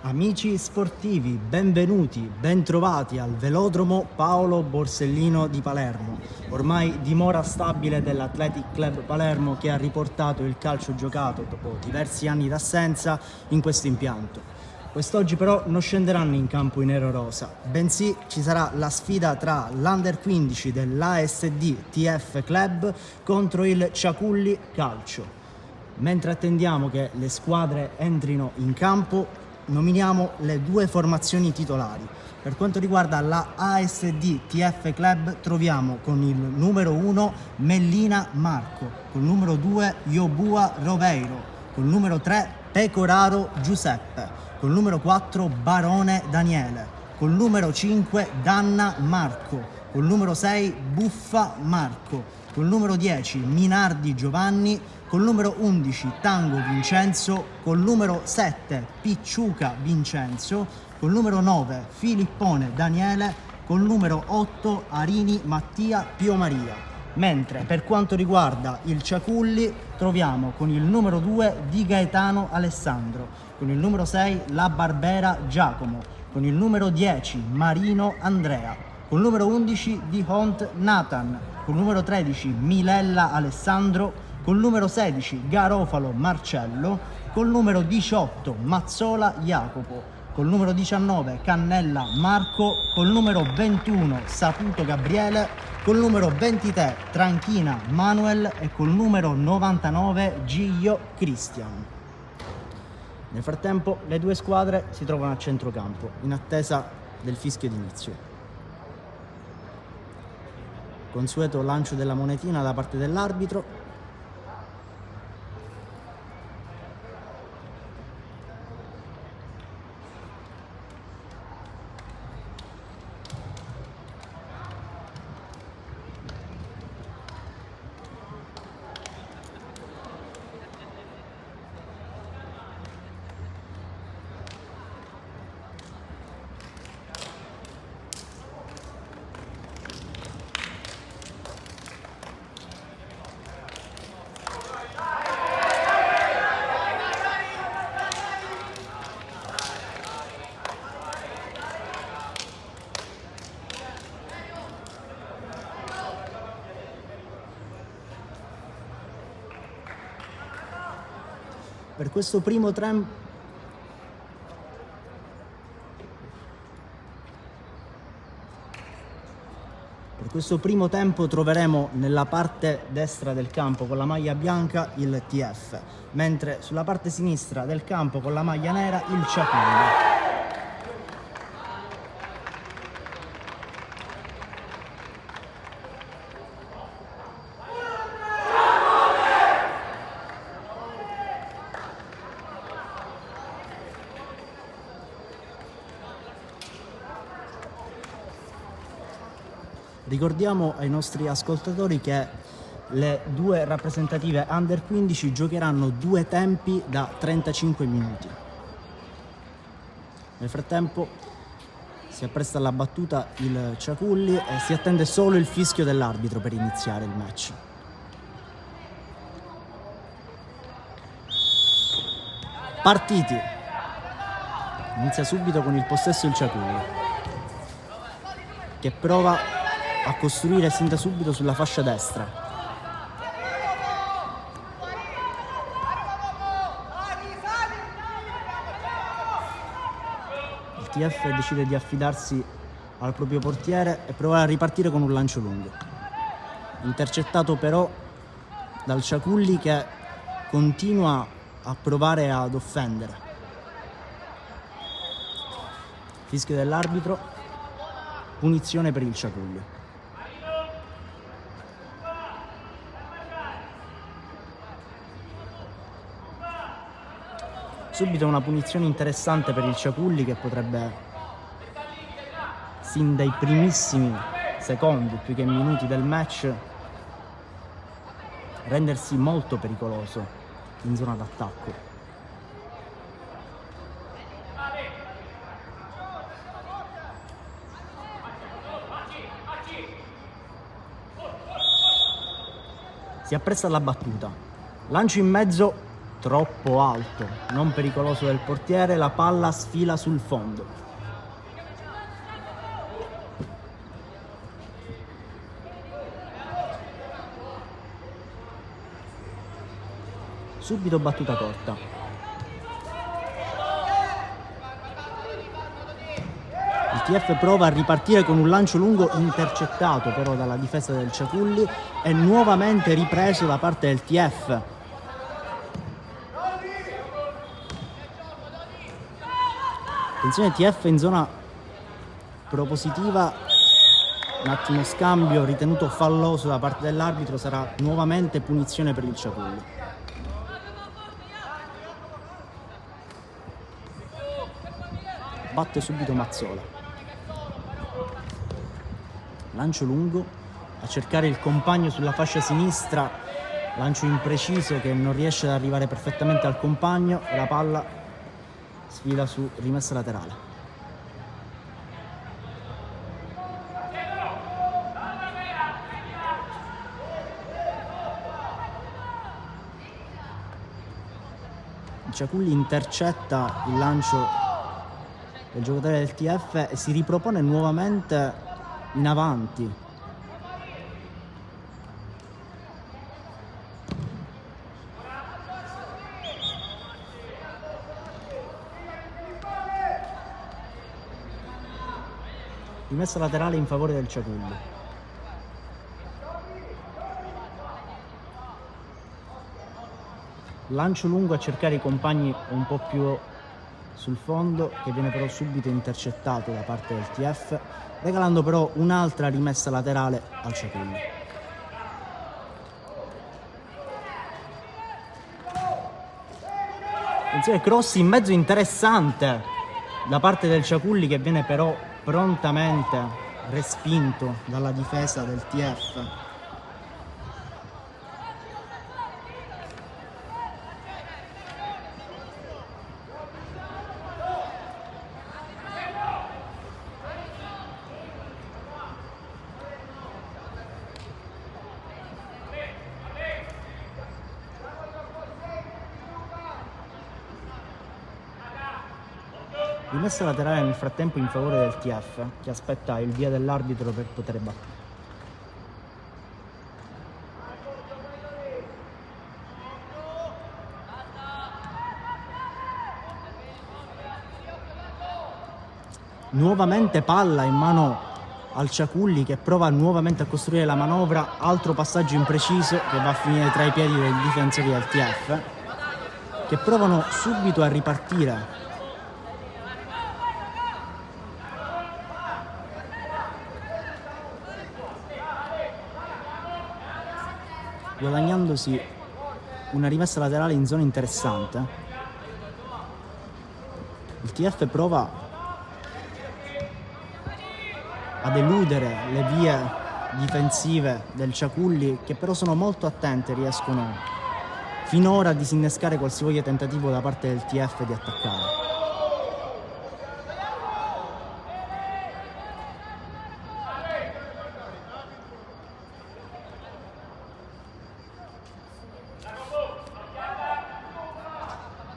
Amici sportivi, benvenuti, bentrovati al velodromo Paolo Borsellino di Palermo, ormai dimora stabile dell'Athletic Club Palermo che ha riportato il calcio giocato dopo diversi anni d'assenza in questo impianto. Quest'oggi però non scenderanno in campo i nero-rosa, bensì ci sarà la sfida tra l'Under 15 dell'ASD TF Club contro il Ciaculli Calcio. Mentre attendiamo che le squadre entrino in campo, nominiamo le due formazioni titolari. Per quanto riguarda la ASD TF Club troviamo con il numero 1 Mellina Marco, col numero 2 Yobua Roveiro, col numero 3 Pecoraro Giuseppe, col numero 4 Barone Daniele, col numero 5 Danna Marco, col numero 6 Buffa Marco, col numero 10 Minardi Giovanni, col numero 11 Tango Vincenzo, col numero 7 Picciuca Vincenzo, col numero 9 Filippone Daniele, col numero 8 Arini Mattia Pio Maria. Mentre per quanto riguarda il Ciaculli troviamo con il numero 2 Di Gaetano Alessandro, con il numero 6 La Barbera Giacomo, con il numero 10 Marino Andrea, col numero 11 Di Hont Nathan, col numero 13 Milella Alessandro, col numero 16 Garofalo Marcello, col numero 18 Mazzola Jacopo, col numero 19 Cannella Marco, col numero 21 Saputo Gabriele, col numero 23 Tranchina Manuel e col numero 99 Giglio Cristian. Nel frattempo le due squadre si trovano a centrocampo in attesa del fischio d'inizio. Consueto lancio della monetina da parte dell'arbitro. Per questo primo tempo troveremo nella parte destra del campo con la maglia bianca il TF, mentre sulla parte sinistra del campo con la maglia nera il Ciaculli. Ricordiamo ai nostri ascoltatori che le due rappresentative Under 15 giocheranno due tempi da 35 minuti. Nel frattempo si appresta alla battuta il Ciaculli e si attende solo il fischio dell'arbitro per iniziare il match. Partiti! Inizia subito con il possesso il Ciaculli, che prova a costruire sin da subito sulla fascia destra. Il TF decide di affidarsi al proprio portiere e provare a ripartire con un lancio lungo. Intercettato però dal Ciaculli che continua a provare ad offendere. Fischio dell'arbitro, punizione per il Ciaculli. Subito una punizione interessante per il Ciaculli che potrebbe, sin dai primissimi secondi più che minuti del match, rendersi molto pericoloso in zona d'attacco. Si appresta alla battuta, lancio in mezzo troppo alto, non pericoloso del portiere, la palla sfila sul fondo. Subito battuta corta. Il TF prova a ripartire con un lancio lungo intercettato però dalla difesa del Ciaculli e nuovamente ripreso da parte del TF. Attenzione, TF in zona propositiva, un attimo scambio ritenuto falloso da parte dell'arbitro, sarà nuovamente punizione per il Ciaculli. Batte subito Mazzola, lancio lungo a cercare il compagno sulla fascia sinistra, lancio impreciso che non riesce ad arrivare perfettamente al compagno e la palla sfila su rimessa laterale. Il Ciaculli intercetta il lancio del giocatore del TF e si ripropone nuovamente in avanti. Rimessa laterale in favore del Ciaculli. Lancio lungo a cercare i compagni un po' più sul fondo, che viene però subito intercettato da parte del TF, regalando però un'altra rimessa laterale al Ciaculli. Attenzione, cross in mezzo interessante da parte del Ciaculli, che viene però prontamente respinto dalla difesa del TF. Rimessa laterale nel frattempo in favore del TF, che aspetta il via dell'arbitro per poter battere. Nuovamente palla in mano al Ciaculli, che prova nuovamente a costruire la manovra, altro passaggio impreciso che va a finire tra i piedi dei difensori del TF, che provano subito a ripartire. Guadagnandosi una rimessa laterale in zona interessante. Il TF prova ad eludere le vie difensive del Ciaculli, che però sono molto attente, riescono finora a disinnescare qualsivoglia tentativo da parte del TF di attaccare.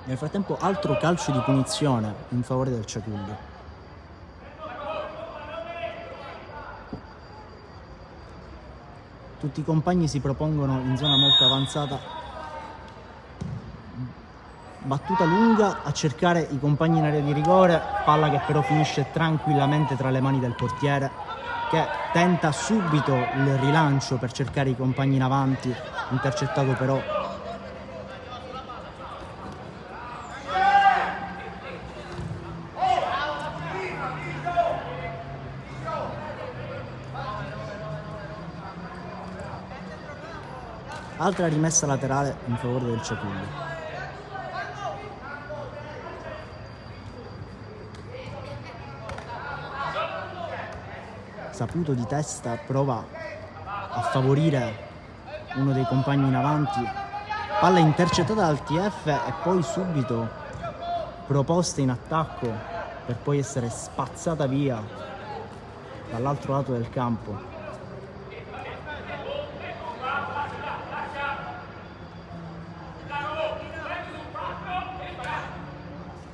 Nel frattempo altro calcio di punizione in favore del Ciaculli. Tutti i compagni si propongono in zona molto avanzata. Battuta lunga a cercare i compagni in area di rigore, palla che però finisce tranquillamente tra le mani del portiere, che tenta subito il rilancio per cercare i compagni in avanti, intercettato però altra rimessa laterale in favore del Ciaculli. Saputo di testa prova a favorire uno dei compagni in avanti, palla intercettata dal TF e poi subito proposta in attacco per poi essere spazzata via dall'altro lato del campo.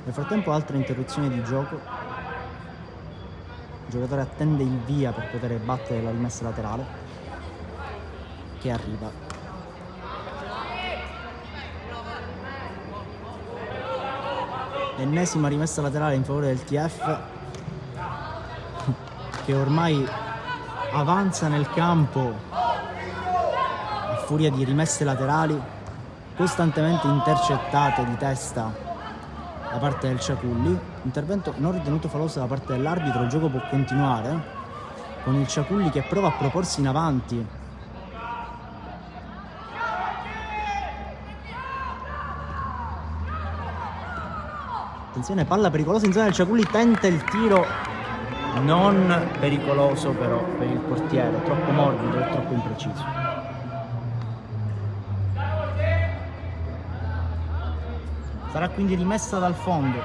Nel frattempo altra interruzione di gioco. Il giocatore attende il via per poter battere la rimessa laterale che arriva. Ennesima rimessa laterale in favore del TF che ormai avanza nel campo a furia di rimesse laterali costantemente intercettate di testa da parte del Ciaculli. Intervento non ritenuto falloso da parte dell'arbitro. Il gioco può continuare con il Ciaculli che prova a proporsi in avanti. Attenzione, palla pericolosa in zona del Ciaculli, tenta il tiro, non pericoloso però per il portiere, troppo morbido e troppo impreciso. Sarà quindi rimessa dal fondo.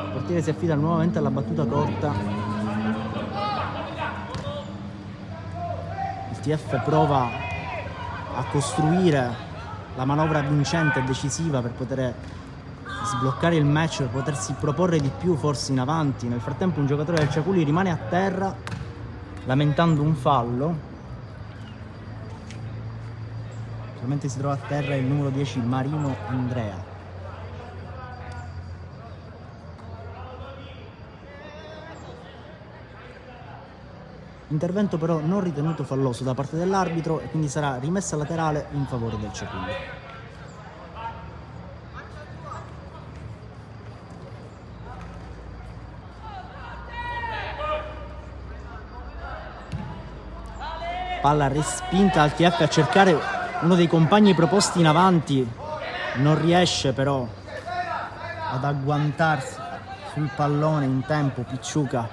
Il portiere si affida nuovamente alla battuta corta. Il TF prova a costruire la manovra vincente e decisiva per poter sbloccare il match, per potersi proporre di più forse in avanti. Nel frattempo un giocatore del Ciaculli rimane a terra lamentando un fallo. Solamente si trova a terra il numero 10 Marino Andrea. Intervento però non ritenuto falloso da parte dell'arbitro e quindi sarà rimessa laterale in favore del Ciaculli. Palla respinta al TF a cercare uno dei compagni proposti in avanti, non riesce però ad agguantarsi sul pallone in tempo Picciuca.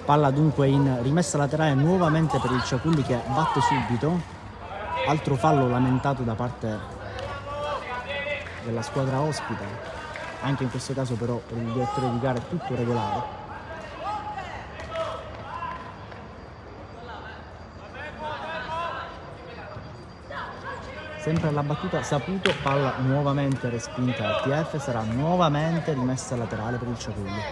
Palla dunque in rimessa laterale nuovamente per il Ciaculli che batte subito. Altro fallo lamentato da parte della squadra ospite. Anche in questo caso però per il direttore di gara è tutto regolare. Sempre alla battuta Saputo, palla nuovamente respinta al TF, sarà nuovamente rimessa laterale per il Ciaculli.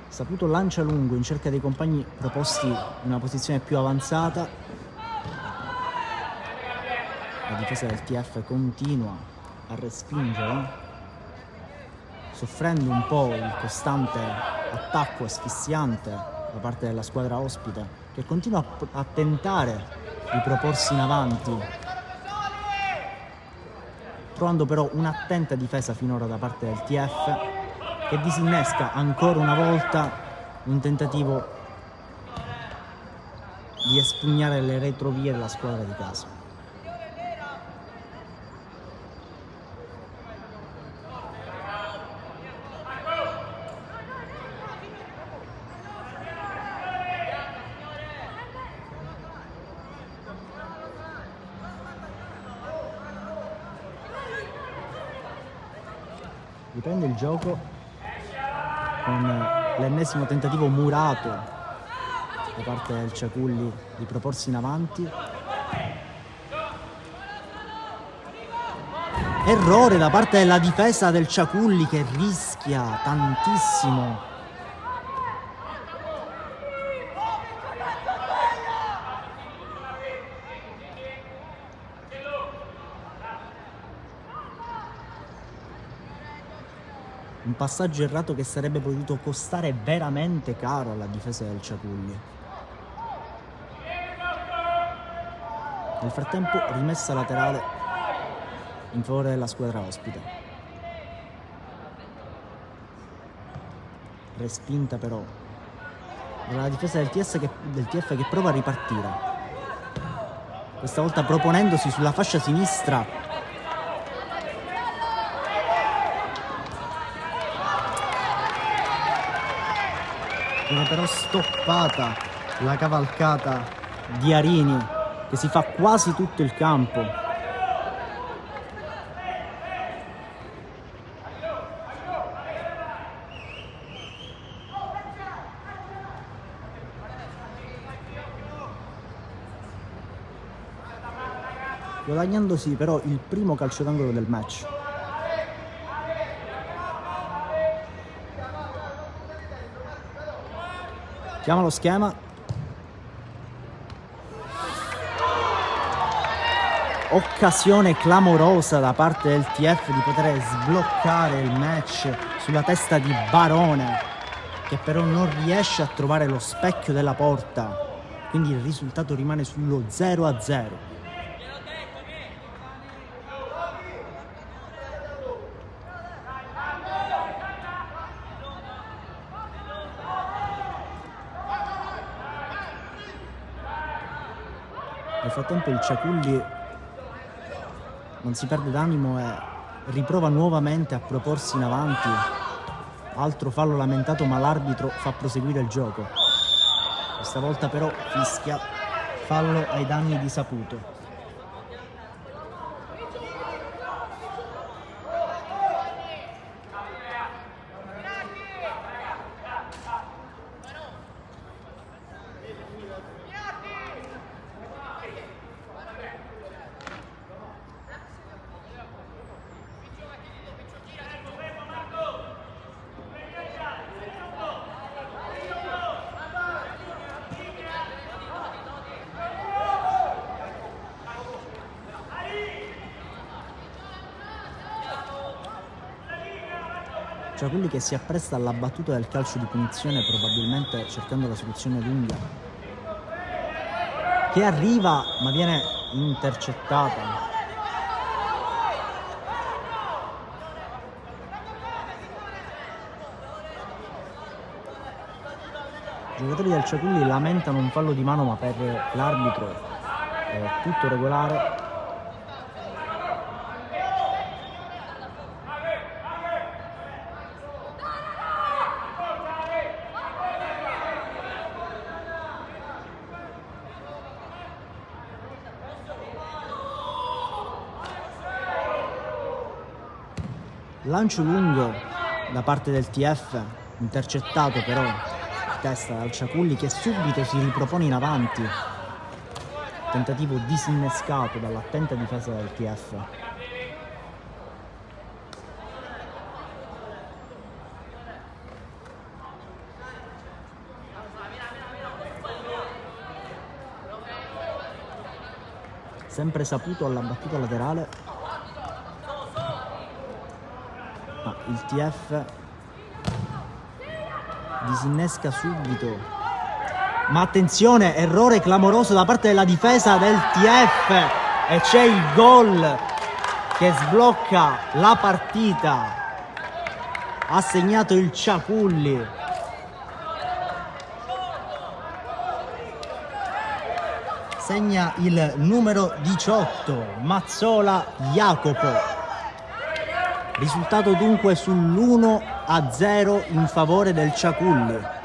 Saputo lancia lungo in cerca dei compagni proposti in una posizione più avanzata. La difesa del TF continua a respingere, soffrendo un po' il costante attacco asfissiante da parte della squadra ospite che continua a tentare di proporsi in avanti, trovando però un'attenta difesa finora da parte del TF che disinnesca ancora una volta un tentativo di espugnare le retrovie della squadra di casa. Riprende il gioco con l'ennesimo tentativo murato da parte del Ciaculli di proporsi in avanti. Errore da parte della difesa del Ciaculli che rischia tantissimo. Un passaggio errato che sarebbe potuto costare veramente caro alla difesa del Ciaculli. Nel frattempo rimessa laterale in favore della squadra ospite. Respinta però dalla difesa del TF che prova a ripartire. Questa volta proponendosi sulla fascia sinistra. Viene però stoppata la cavalcata di Arini che si fa quasi tutto il campo. guadagnandosi però il primo calcio d'angolo del match. Chiama lo schema. Occasione clamorosa da parte del TF di poter sbloccare il match sulla testa di Barone, che però non riesce a trovare lo specchio della porta, quindi il risultato rimane sullo 0-0. Nel frattempo il Ciaculli non si perde d'animo e riprova nuovamente a proporsi in avanti. Altro fallo lamentato, ma l'arbitro fa proseguire il gioco. Questa volta però fischia fallo ai danni di Saputo. Ciaculli che si appresta alla battuta del calcio di punizione, probabilmente cercando la soluzione lunga, che arriva ma viene intercettata. I giocatori del Ciaculli lamentano un fallo di mano, ma per l'arbitro è tutto regolare. Lancio lungo da parte del TF, intercettato però in testa dal Ciaculli, che subito si ripropone in avanti. Tentativo disinnescato dall'attenta difesa del TF. Sempre Saputo alla battuta laterale. Ma il TF disinnesca subito, ma attenzione, errore clamoroso da parte della difesa del TF e c'è il gol che sblocca la partita. Ha segnato il Ciaculli. Segna il numero 18, Mazzola Jacopo. Risultato dunque sull'1-0 in favore del Ciaculli.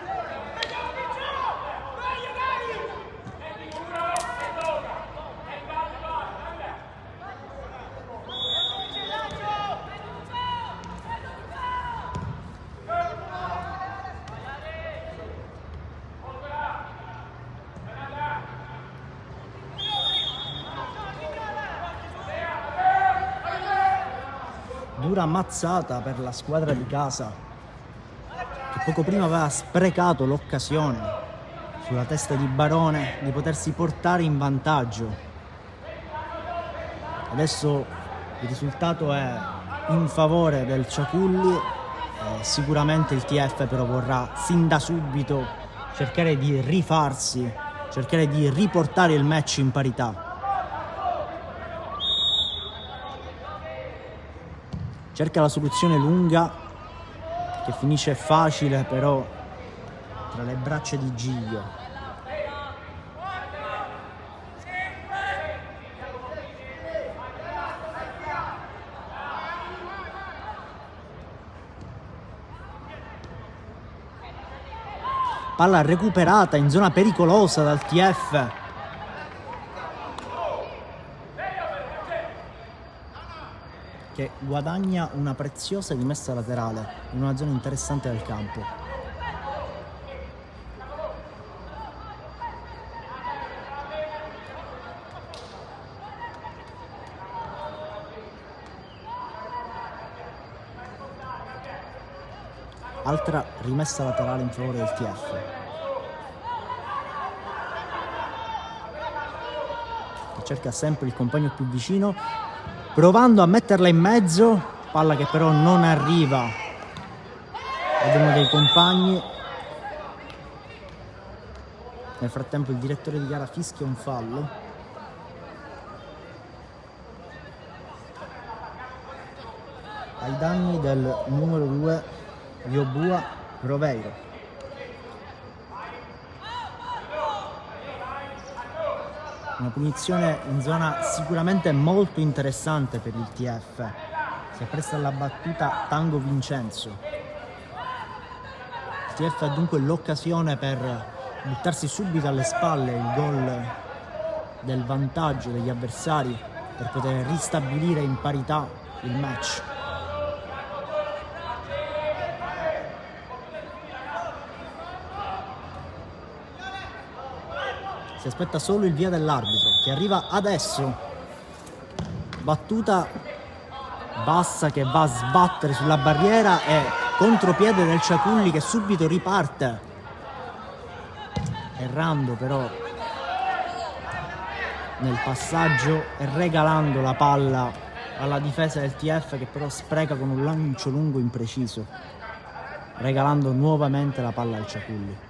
Dura mazzata per la squadra di casa, che poco prima aveva sprecato l'occasione sulla testa di Barone di potersi portare in vantaggio. Adesso il risultato è in favore del Ciaculli. Sicuramente il TF però vorrà sin da subito cercare di rifarsi, cercare di riportare il match in parità. Cerca la soluzione lunga, che finisce facile però tra le braccia di Giglio. Palla recuperata in zona pericolosa dal TF. Che guadagna una preziosa rimessa laterale in una zona interessante del campo. Altra rimessa laterale in favore del TF. Che cerca sempre il compagno più vicino, provando a metterla in mezzo, palla che però non arriva ad uno dei compagni. Nel frattempo il direttore di gara fischia un fallo. Ai danni del numero 2 Yobua Roveiro. Una punizione in zona sicuramente molto interessante per il TF. Si appresta alla battuta Tango Vincenzo. Il TF ha dunque l'occasione per buttarsi subito alle spalle il gol del vantaggio degli avversari per poter ristabilire in parità il match. Si aspetta solo il via dell'arbitro che arriva adesso. Battuta bassa che va a sbattere sulla barriera e contropiede del Ciaculli che subito riparte, errando però nel passaggio e regalando la palla alla difesa del TF, che però spreca con un lancio lungo impreciso, regalando nuovamente la palla al Ciaculli.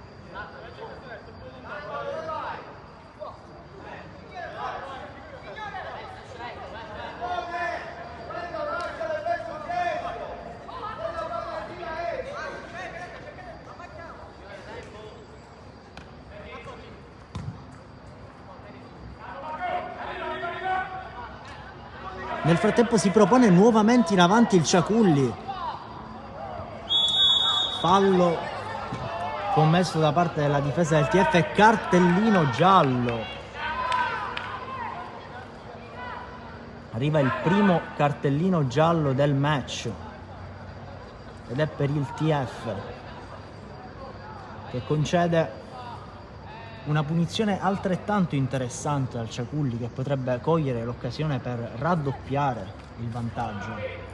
Nel frattempo si propone nuovamente in avanti il Ciaculli. Fallo commesso da parte della difesa del TF e cartellino giallo. Arriva il primo cartellino giallo del match ed è per il TF, che concede una punizione altrettanto interessante al Ciaculli, che potrebbe cogliere l'occasione per raddoppiare il vantaggio.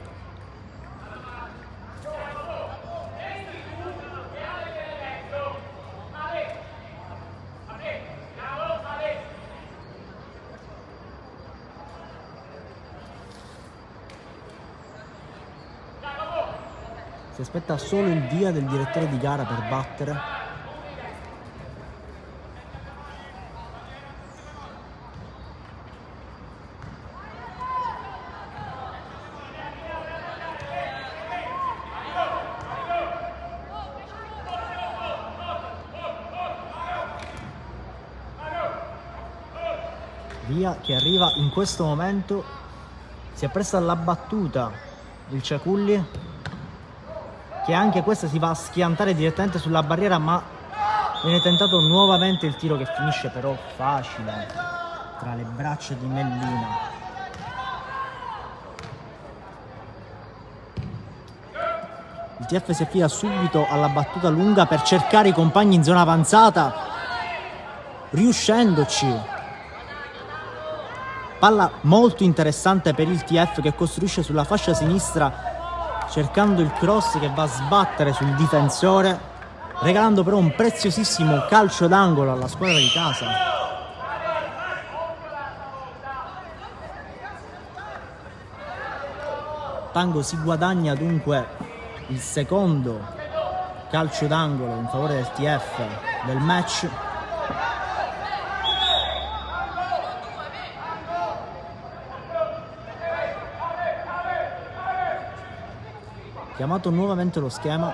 Si aspetta solo il via del direttore di gara per battere. Via che arriva in questo momento, si appresta alla battuta il Ciaculli, che anche questa si va a schiantare direttamente sulla barriera, ma viene tentato nuovamente il tiro che finisce però facile tra le braccia di Mellina. Il TF si affida subito alla battuta lunga per cercare i compagni in zona avanzata, riuscendoci. Palla molto interessante per il TF, che costruisce sulla fascia sinistra cercando il cross che va a sbattere sul difensore, regalando però un preziosissimo calcio d'angolo alla squadra di casa. Tango si guadagna dunque il secondo calcio d'angolo in favore del TF del match. Chiamato nuovamente lo schema.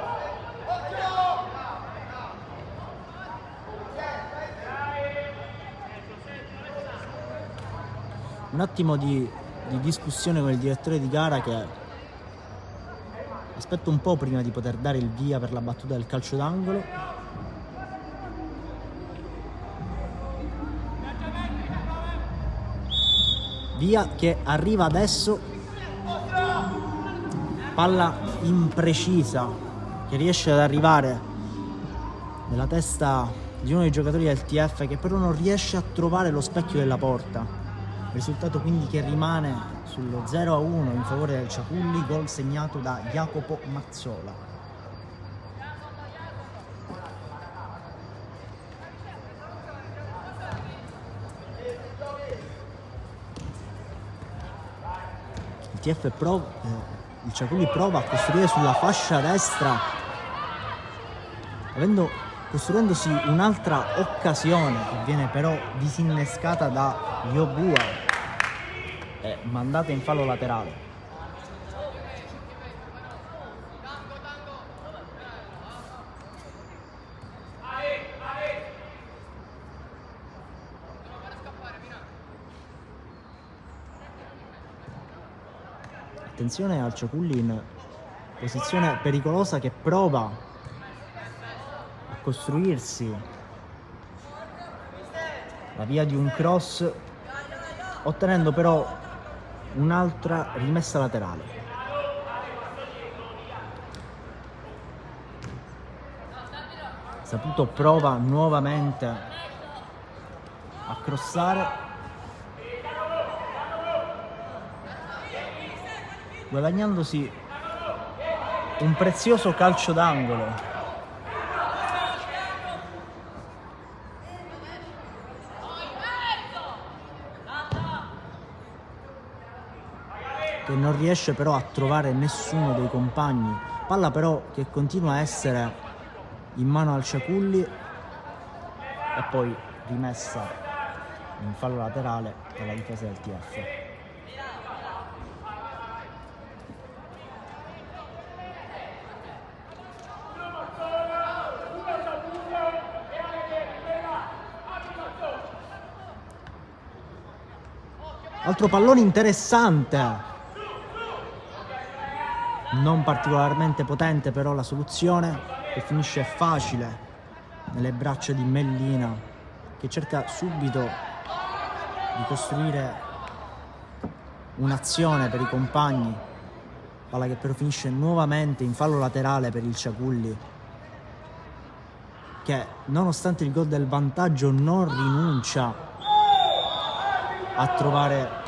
Un attimo di discussione con il direttore di gara, che aspetto un po' prima di poter dare il via per la battuta del calcio d'angolo. Via che arriva adesso. Palla imprecisa che riesce ad arrivare nella testa di uno dei giocatori del TF, che però non riesce a trovare lo specchio della porta. Risultato quindi che rimane sullo 0-1 in favore del Ciaculli, gol segnato da Jacopo Mazzola. il Ciaculli prova a costruire sulla fascia destra, costruendosi un'altra occasione che viene però disinnescata da Yobua e mandata in fallo laterale. Attenzione al Ciaculli in posizione pericolosa che prova a costruirsi la via di un cross, ottenendo però un'altra rimessa laterale. Saputo prova nuovamente a crossare, guadagnandosi un prezioso calcio d'angolo. Che non riesce però a trovare nessuno dei compagni. Palla però che continua a essere in mano al Ciaculli e poi rimessa in fallo laterale dalla difesa del TF. Altro pallone interessante, non particolarmente potente però la soluzione, che finisce facile nelle braccia di Mellina, che cerca subito di costruire un'azione per i compagni, palla che però finisce nuovamente in fallo laterale per il Ciaculli, che nonostante il gol del vantaggio non rinuncia a trovare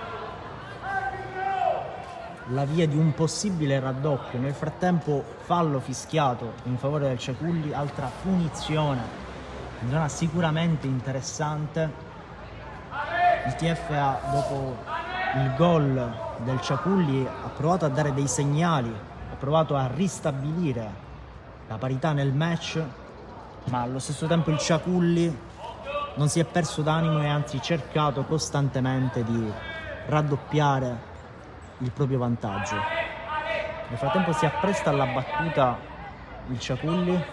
la via di un possibile raddoppio. Nel frattempo fallo fischiato in favore del Ciaculli, altra punizione in zona sicuramente interessante. Il TFA dopo il gol del Ciaculli ha provato a dare dei segnali, ha provato a ristabilire la parità nel match, ma allo stesso tempo il Ciaculli non si è perso d'animo e anzi cercato costantemente di raddoppiare il proprio vantaggio. Nel frattempo si appresta alla battuta il Ciaculli.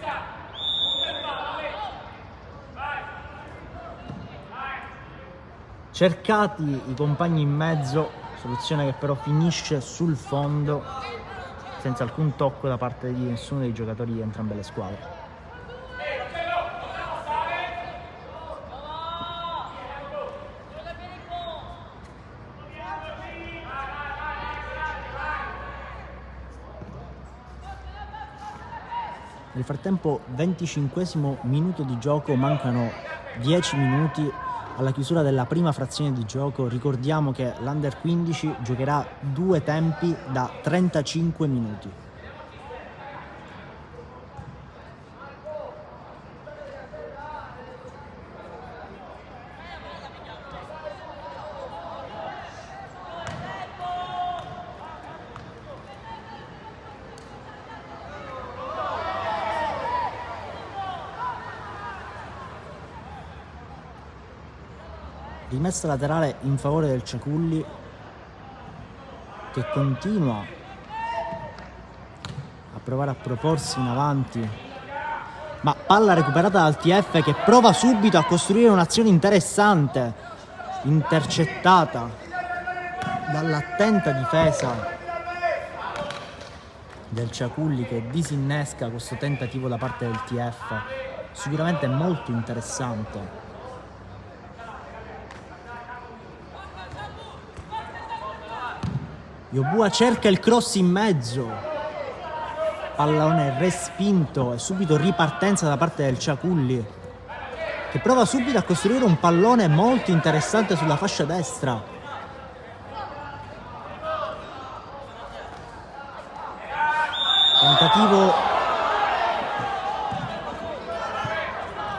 Cercati i compagni in mezzo, soluzione che però finisce sul fondo senza alcun tocco da parte di nessuno dei giocatori di entrambe le squadre. Nel frattempo 25esimo minuto di gioco, mancano 10 minuti alla chiusura della prima frazione di gioco. Ricordiamo che l'Under 15 giocherà 2 tempi da 35 minuti. Rimessa laterale in favore del Ciaculli, che continua a provare a proporsi in avanti, ma palla recuperata dal TF che prova subito a costruire un'azione interessante, intercettata dall'attenta difesa del Ciaculli, che disinnesca questo tentativo da parte del TF, sicuramente molto interessante. Yobua cerca il cross in mezzo, pallone respinto e subito ripartenza da parte del Ciaculli, che prova subito a costruire un pallone molto interessante sulla fascia destra. Tentativo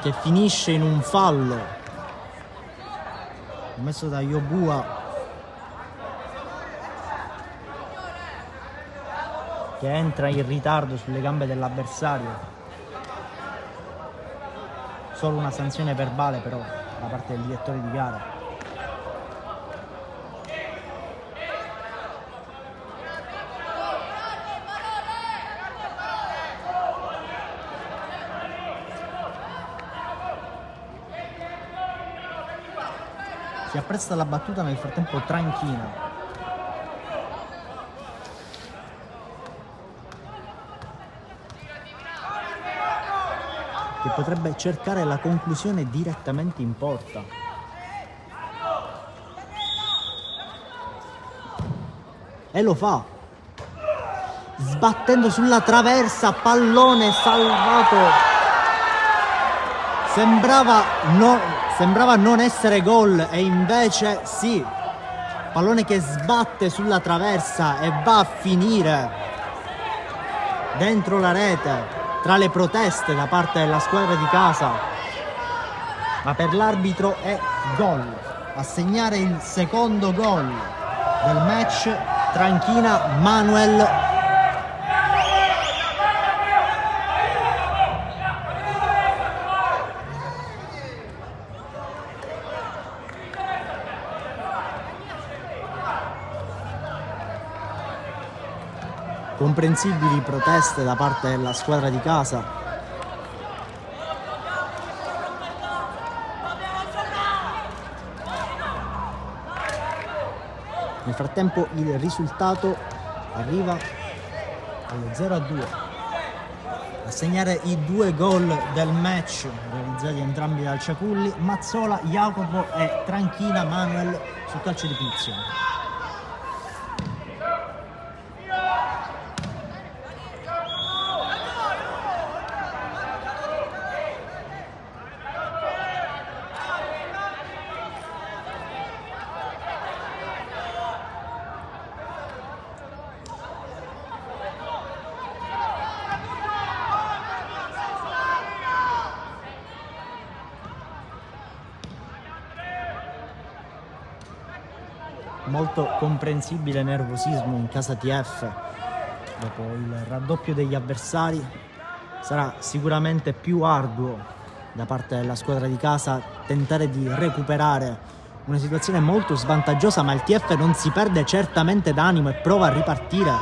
che finisce in un fallo commesso da Yobua. che entra in ritardo sulle gambe dell'avversario. Solo una sanzione verbale però da parte del direttore di gara. Si appresta alla battuta, nel frattempo Tranchina. Che potrebbe cercare la conclusione direttamente in porta. E lo fa. Sbattendo sulla traversa, pallone salvato. Sembrava non essere gol e invece sì. Pallone che sbatte sulla traversa e va a finire dentro la rete, tra le proteste da parte della squadra di casa. Ma per l'arbitro è gol. A segnare il secondo gol del match, Tranchina Manuel. Comprensibili proteste da parte della squadra di casa. Nel frattempo il risultato arriva allo 0-2. A segnare i 2 gol del match, realizzati entrambi dal Ciaculli, Mazzola Jacopo e Tranchina Manuel sul calcio di punizione. Molto comprensibile nervosismo in casa TF dopo il raddoppio degli avversari. Sarà sicuramente più arduo da parte della squadra di casa tentare di recuperare una situazione molto svantaggiosa, ma il TF non si perde certamente d'animo e prova a ripartire.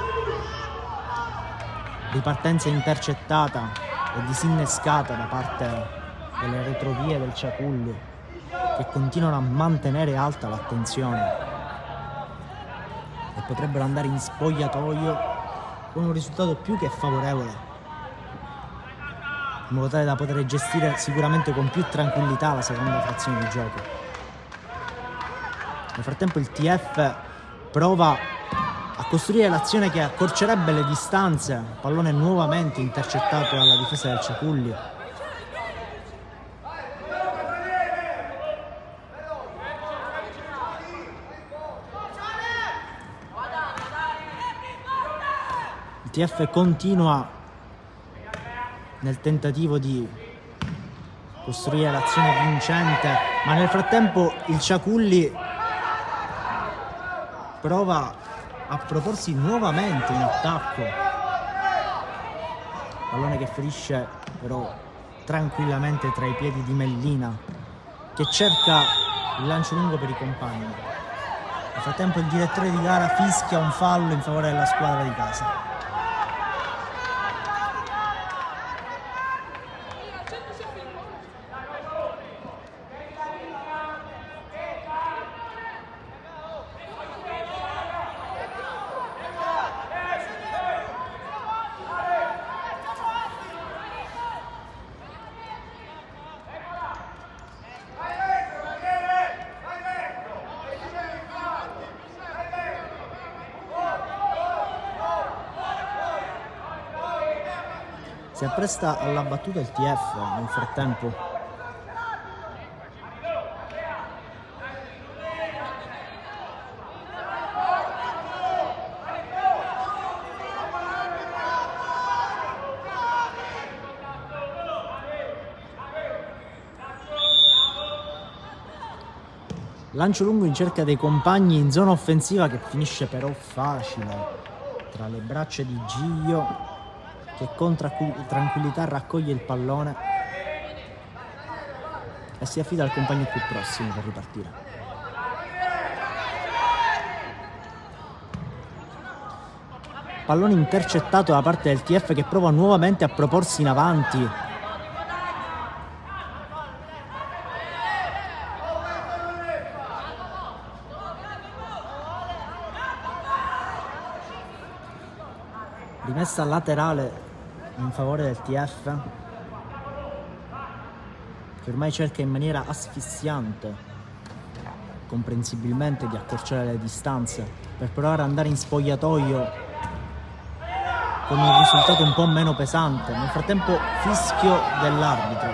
Ripartenza intercettata e disinnescata da parte delle retrovie del Ciaculli, che continuano a mantenere alta l'attenzione e potrebbero andare in spogliatoio con un risultato più che favorevole, in modo tale da poter gestire sicuramente con più tranquillità la seconda frazione di gioco. Nel frattempo il TF prova a costruire l'azione che accorcerebbe le distanze, pallone nuovamente intercettato dalla difesa del Ciaculli. Il TF continua nel tentativo di costruire l'azione vincente, ma nel frattempo il Ciaculli prova a proporsi nuovamente in attacco. Pallone che ferisce però tranquillamente tra i piedi di Mellina, che cerca il lancio lungo per i compagni. Nel frattempo il direttore di gara fischia un fallo in favore della squadra di casa. Si appresta alla battuta il TF nel frattempo. Lancio lungo in cerca dei compagni in zona offensiva che finisce però facile. tra le braccia di Giglio, che con tranquillità raccoglie il pallone e si affida al compagno più prossimo per ripartire. Pallone intercettato da parte del TF, che prova nuovamente a proporsi in avanti. Rimessa laterale in favore del TF, che ormai cerca in maniera asfissiante, comprensibilmente, di accorciare le distanze per provare ad andare in spogliatoio con un risultato un po' meno pesante. Nel frattempo fischio dell'arbitro,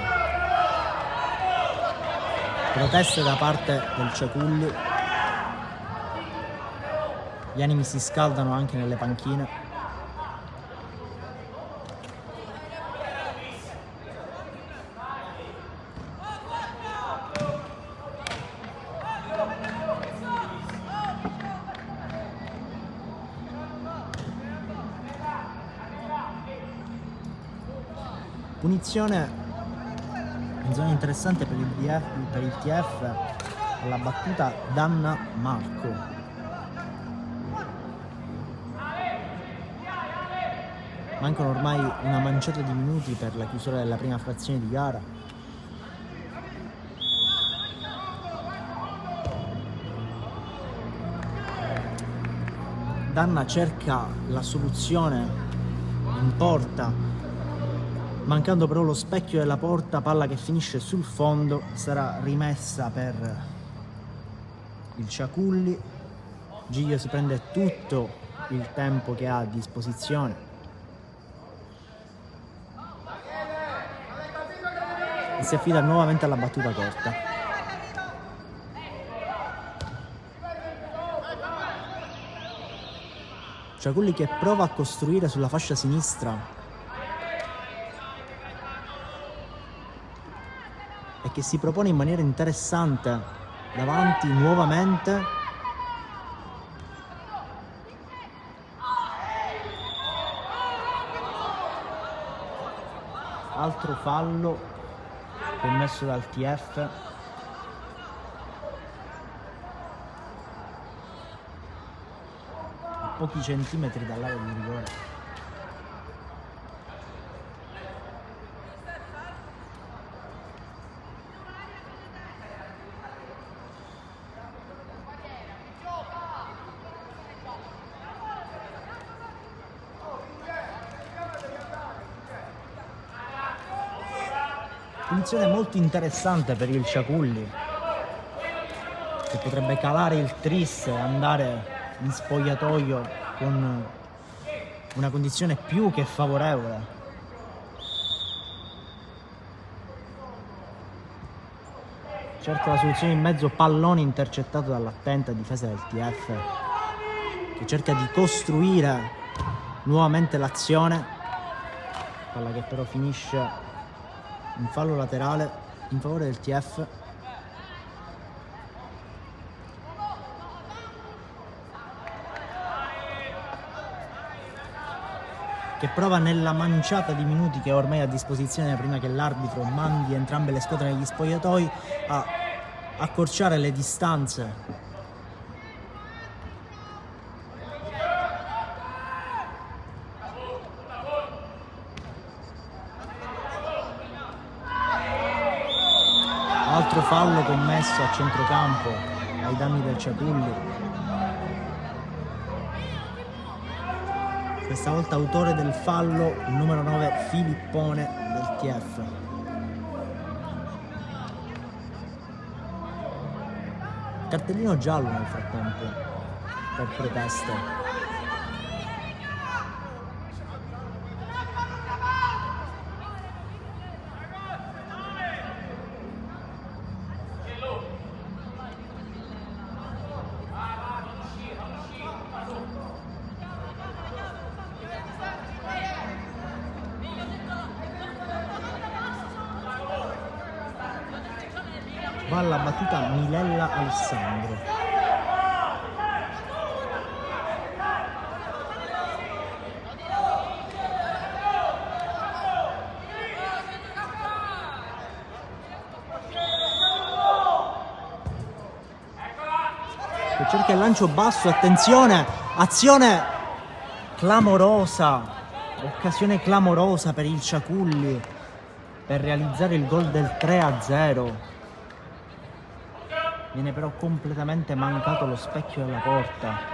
proteste da parte del Ciaculli, gli animi si scaldano anche nelle panchine. Punizione in zona interessante per il TF alla battuta Danna Marco. Mancano ormai una manciata di minuti per la chiusura della prima frazione di gara. Danna cerca la soluzione in porta, mancando però lo specchio della porta, palla che finisce sul fondo. Sarà rimessa per il Ciaculli. Giglio si prende tutto il tempo che ha a disposizione e si affida nuovamente alla battuta corta. Ciaculli che prova a costruire sulla fascia sinistra e che si propone in maniera interessante davanti nuovamente. Altro fallo commesso dal TF. A pochi centimetri dall'area di rigore. Punizione molto interessante per il Ciaculli, che potrebbe calare il tris e andare in spogliatoio con una condizione più che favorevole. Cerca la soluzione in mezzo, pallone intercettato dall'attenta difesa del TF, che cerca di costruire nuovamente l'azione, palla che però finisce in fallo laterale in favore del TF. Che prova nella manciata di minuti che ha ormai a disposizione prima che l'arbitro mandi entrambe le squadre negli spogliatoi a accorciare le distanze. Altro fallo commesso a centrocampo ai danni del Ciaculli. Questa volta autore del fallo il numero 9 Filippone del TF. Cartellino giallo nel frattempo per proteste. Va alla battuta Milella Alessandro. che cerca il lancio basso, attenzione, azione clamorosa, occasione clamorosa per il Ciaculli per realizzare il gol del 3-0. Viene però completamente mancato lo specchio della porta.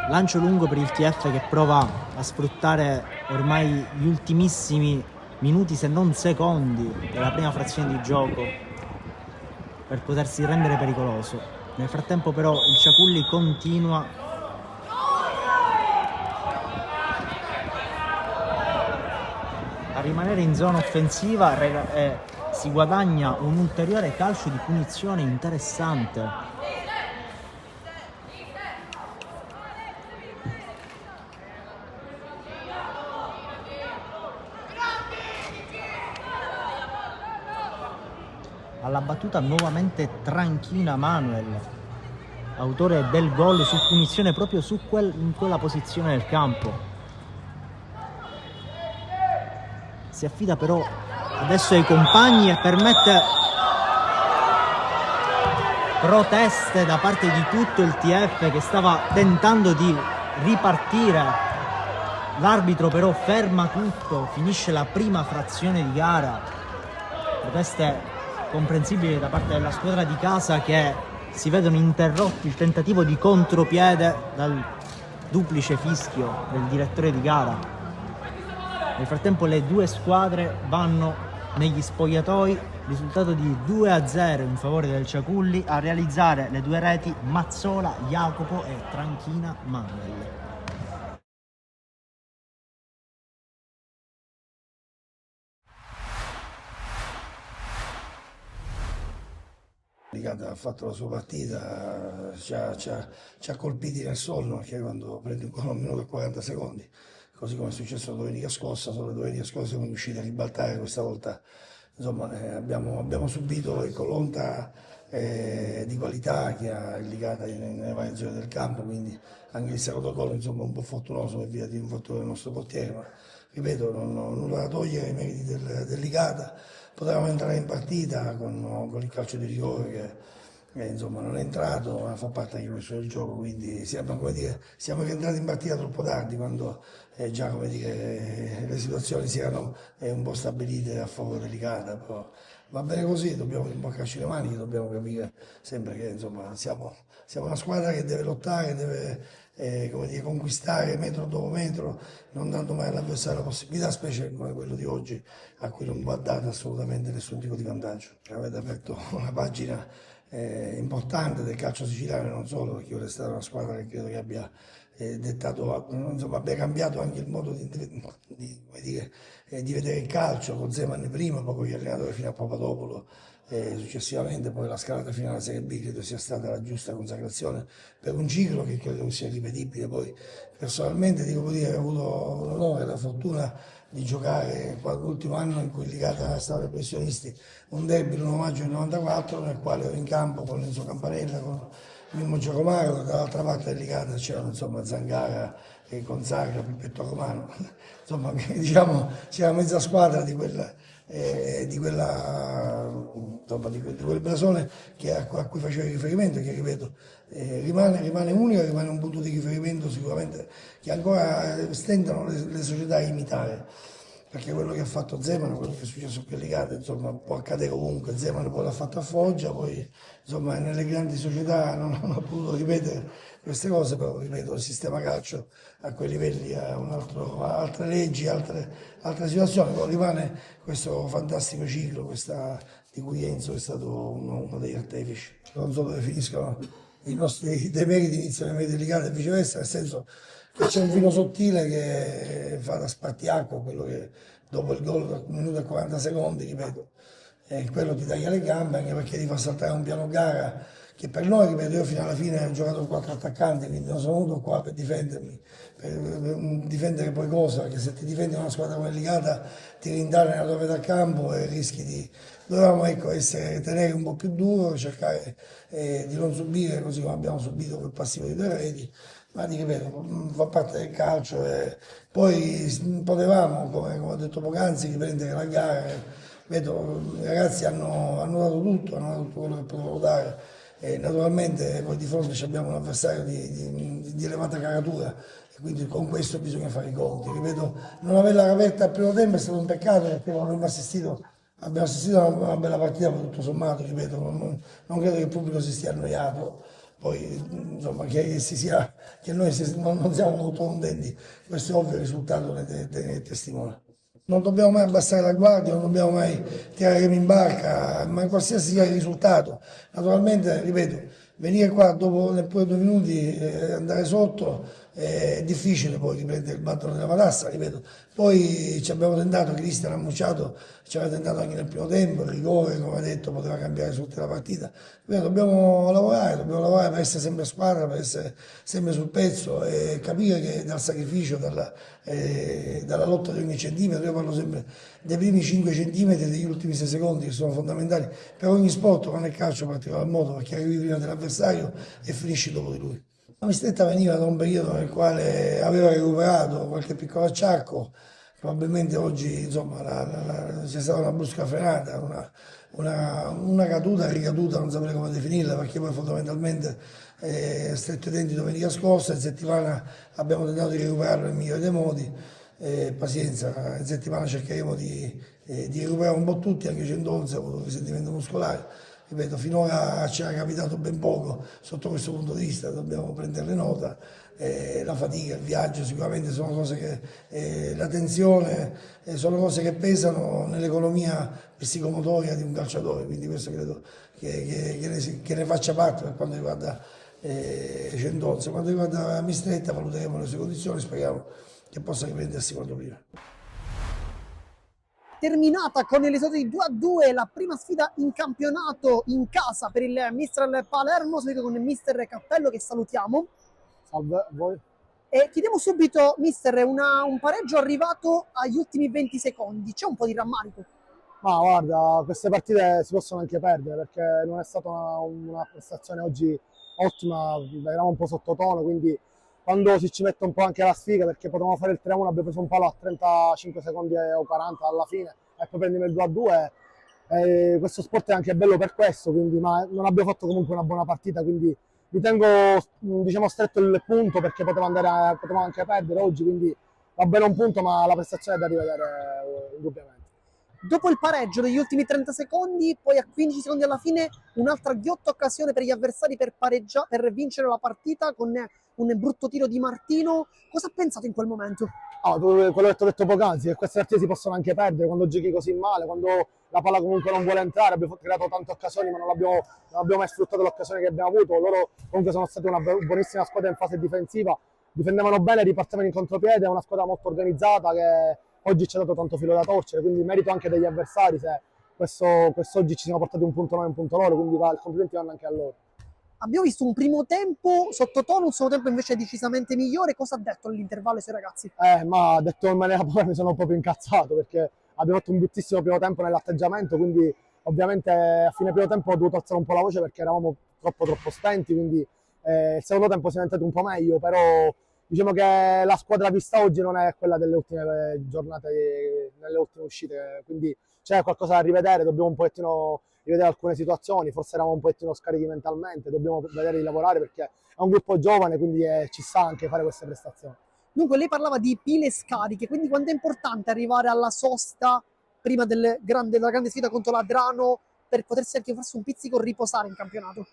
Lancio lungo per il TF che prova a sfruttare ormai gli ultimissimi minuti, se non secondi, della prima frazione di gioco per potersi rendere pericoloso. Nel frattempo però il Ciaculli continua a rimanere in zona offensiva e si guadagna un ulteriore calcio di punizione interessante. Alla battuta nuovamente Tranchina Manuel, autore del gol su punizione proprio in quella posizione del campo. Si affida però adesso ai compagni e permette proteste da parte di tutto il TF che stava tentando di ripartire. L'arbitro però ferma tutto, finisce la prima frazione di gara. Proteste comprensibili da parte della squadra di casa, che si vedono interrotti il tentativo di contropiede dal duplice fischio del direttore di gara. Nel frattempo le due squadre vanno negli spogliatoi, risultato di 2-0 in favore del Ciaculli. A realizzare le due reti Mazzola, Jacopo e Tranchina Manuel. Ha fatto la sua partita, ci ha colpiti nel sonno, perché quando prende un gol a 1 minuto e 40 secondi, così come è successo domenica scorsa, solo domenica scorsa siamo riusciti a ribaltare, questa volta insomma, abbiamo subito l'onta di qualità che ha indicata nelle varie zone del campo, quindi anche il secondo gol insomma un po' fortunoso per via di un infortunio del nostro portiere, ma ripeto, non ho nulla da togliere ai meriti del Licata. Potevamo entrare in partita con il calcio di rigore che insomma non è entrato, ma fa parte anche questo del gioco, quindi siamo rientrati in partita troppo tardi, quando già come dire, le situazioni si erano un po' stabilite a favore delicata, però va bene così, dobbiamo rimboccarci le maniche, dobbiamo capire sempre che insomma siamo una squadra che deve lottare, deve come dire, conquistare metro dopo metro, non dando mai all'avversario la possibilità, specie come quello di oggi, a cui non va dato assolutamente nessun tipo di vantaggio. Avete aperto una pagina importante del calcio siciliano, non solo, perché ora è stata una squadra che credo che abbia dettato, insomma, abbia cambiato anche il modo come dire, di vedere il calcio, con Zeman prima, poi con gli allenatori fino a Papadopoulos. Successivamente poi la scalata fino alla Serie B credo sia stata la giusta consacrazione per un ciclo che credo sia ripetibile. Poi personalmente devo dire che ho avuto l'onore e la fortuna di giocare l'ultimo anno in cui il Licata stava ai professionisti, un derby l'1 maggio del 94, nel quale ero in campo con Enzo Campanella, con Mimmo Giacomaro, dall'altra parte del Licata c'erano insomma Zangara e Gonzaga, Pippetto Romano, insomma diciamo c'era mezza squadra di quel blasone a cui facevo riferimento, che ripeto rimane unica, rimane un punto di riferimento sicuramente che ancora stentano le società a imitare, perché quello che ha fatto Zeman, quello che è successo qui a Licata, insomma può accadere ovunque. Zeman poi l'ha fatto a Foggia, poi insomma nelle grandi società non ha potuto ripetere queste cose, però ripeto, il sistema calcio a quei livelli ha altre leggi, altre situazioni, poi rimane questo fantastico ciclo, di cui Enzo è stato uno degli artefici. Non so dove finiscono i nostri demeriti, iniziano i meriti delicati e viceversa, nel senso che c'è un filo sottile che fa da spartiacque, quello che dopo il gol da 1 minuto e 40 secondi, ripeto, quello ti taglia le gambe, anche perché ti fa saltare un piano gara che per noi, ripeto, io fino alla fine ho giocato con 4 attaccanti, quindi non sono venuto qua per difendermi, per difendere poi cosa, perché se ti difendi una squadra come Licata ti rintanano nella tua metà campo e rischi di... Dovevamo tenere un po' più duro, cercare di non subire così come abbiamo subito quel passivo di 2 reti, Ma ti ripeto, fa parte del calcio e poi potevamo, come ho detto poc'anzi, riprendere la gara. Vedo, i ragazzi hanno dato tutto, hanno dato tutto quello che potevano dare e naturalmente poi di fronte ci abbiamo un avversario di elevata caratura e quindi con questo bisogna fare i conti. Ripeto, non averla aperta al primo tempo è stato un peccato perché non abbiamo assistito a una bella partita, ma tutto sommato, ripeto, non credo che il pubblico si stia annoiato. Poi, insomma, che noi non siamo molto contenti, questo è ovvio, il risultato ne testimonia. Non dobbiamo mai abbassare la guardia, non dobbiamo mai tirare remi in barca, ma qualsiasi sia il risultato. Naturalmente, ripeto, venire qua dopo neppure 2 minuti andare sotto è difficile poi riprendere il battere della matassa, ripeto. Poi ci abbiamo tentato, Cristian ha annunciato, ci aveva tentato anche nel primo tempo, il rigore, come ha detto, poteva cambiare tutta la partita. Ripeto, dobbiamo lavorare per essere sempre a squadra, per essere sempre sul pezzo e capire che dal sacrificio, dalla lotta di ogni centimetro, io parlo sempre dei primi 5 centimetri e degli ultimi 6 secondi che sono fondamentali per ogni sport, ma nel calcio in particolar modo, perché arrivi prima dell'avversario e finisci dopo di lui. La mistretta veniva da un periodo nel quale aveva recuperato qualche piccolo acciacco, probabilmente oggi insomma, c'è stata una brusca frenata, una caduta, ricaduta, non saprei come definirla, perché poi fondamentalmente stretto i denti domenica scorsa, in settimana abbiamo tentato di recuperarlo nel migliore dei modi, pazienza, in settimana cercheremo di recuperare un po' tutti, anche 111 ha avuto un risentimento muscolare. Ripeto, finora ci è capitato ben poco sotto questo punto di vista, dobbiamo prenderne nota. La fatica, il viaggio sicuramente sono cose che, la tensione, sono cose che pesano nell'economia psicomotoria di un calciatore, quindi questo credo che ne faccia parte per quanto riguarda Centozzo. Per quanto riguarda Mistretta valuteremo le sue condizioni, speriamo che possa riprendersi quanto prima. Terminata con il risultato di 2-2 la prima sfida in campionato in casa per il Mistral Palermo, seguito con il mister Cappello che salutiamo. Salve a voi. E chiediamo subito, mister, un pareggio arrivato agli ultimi 20 secondi, c'è un po' di rammarico? Ma guarda, queste partite si possono anche perdere perché non è stata una prestazione oggi ottima, eravamo un po' sottotono, quindi quando si ci mette un po' anche la sfiga, perché potevamo fare il 3-1, abbiamo preso un palo a 35 secondi o 40 alla fine e poi prendiamo il 2-2. Questo sport è anche bello per questo, quindi, ma non abbiamo fatto comunque una buona partita, quindi mi tengo diciamo, stretto il punto perché potevamo anche perdere oggi, quindi va bene un punto, ma la prestazione è da rivedere indubbiamente. Dopo il pareggio degli ultimi 30 secondi, poi a 15 secondi alla fine, un'altra ghiotta occasione per gli avversari per vincere la partita con un brutto tiro di Martino. Cosa ha pensato in quel momento? Quello che ti ho detto poc'anzi, che queste partite si possono anche perdere quando giochi così male, quando la palla comunque non vuole entrare. Abbiamo creato tante occasioni, ma non abbiamo mai sfruttato l'occasione che abbiamo avuto. Loro comunque sono stati una buonissima squadra in fase difensiva, difendevano bene, ripartivano in contropiede, è una squadra molto organizzata che oggi ci ha dato tanto filo da torcere, quindi merito anche degli avversari se quest'oggi ci siamo portati un punto noi e un punto loro, quindi i complimenti vanno anche a loro. Abbiamo visto un primo tempo sottotono, un secondo tempo invece decisamente migliore. Cosa ha detto all'intervallo ai suoi ragazzi? Ma detto in maniera povera mi sono proprio incazzato perché abbiamo fatto un bruttissimo primo tempo nell'atteggiamento, quindi ovviamente a fine primo tempo ho dovuto alzare un po' la voce perché eravamo troppo spenti, quindi il secondo tempo siamo entrati un po' meglio, però diciamo che la squadra vista oggi non è quella delle ultime giornate, nelle ultime uscite, quindi c'è qualcosa da rivedere, dobbiamo un pochettino rivedere alcune situazioni, forse eravamo un pochettino scarichi mentalmente, dobbiamo vedere di lavorare perché è un gruppo giovane, quindi ci sa anche fare queste prestazioni. Dunque lei parlava di pile scariche, quindi quanto è importante arrivare alla sosta prima della grande sfida contro l'Adrano per potersi anche farsi un pizzico riposare in campionato?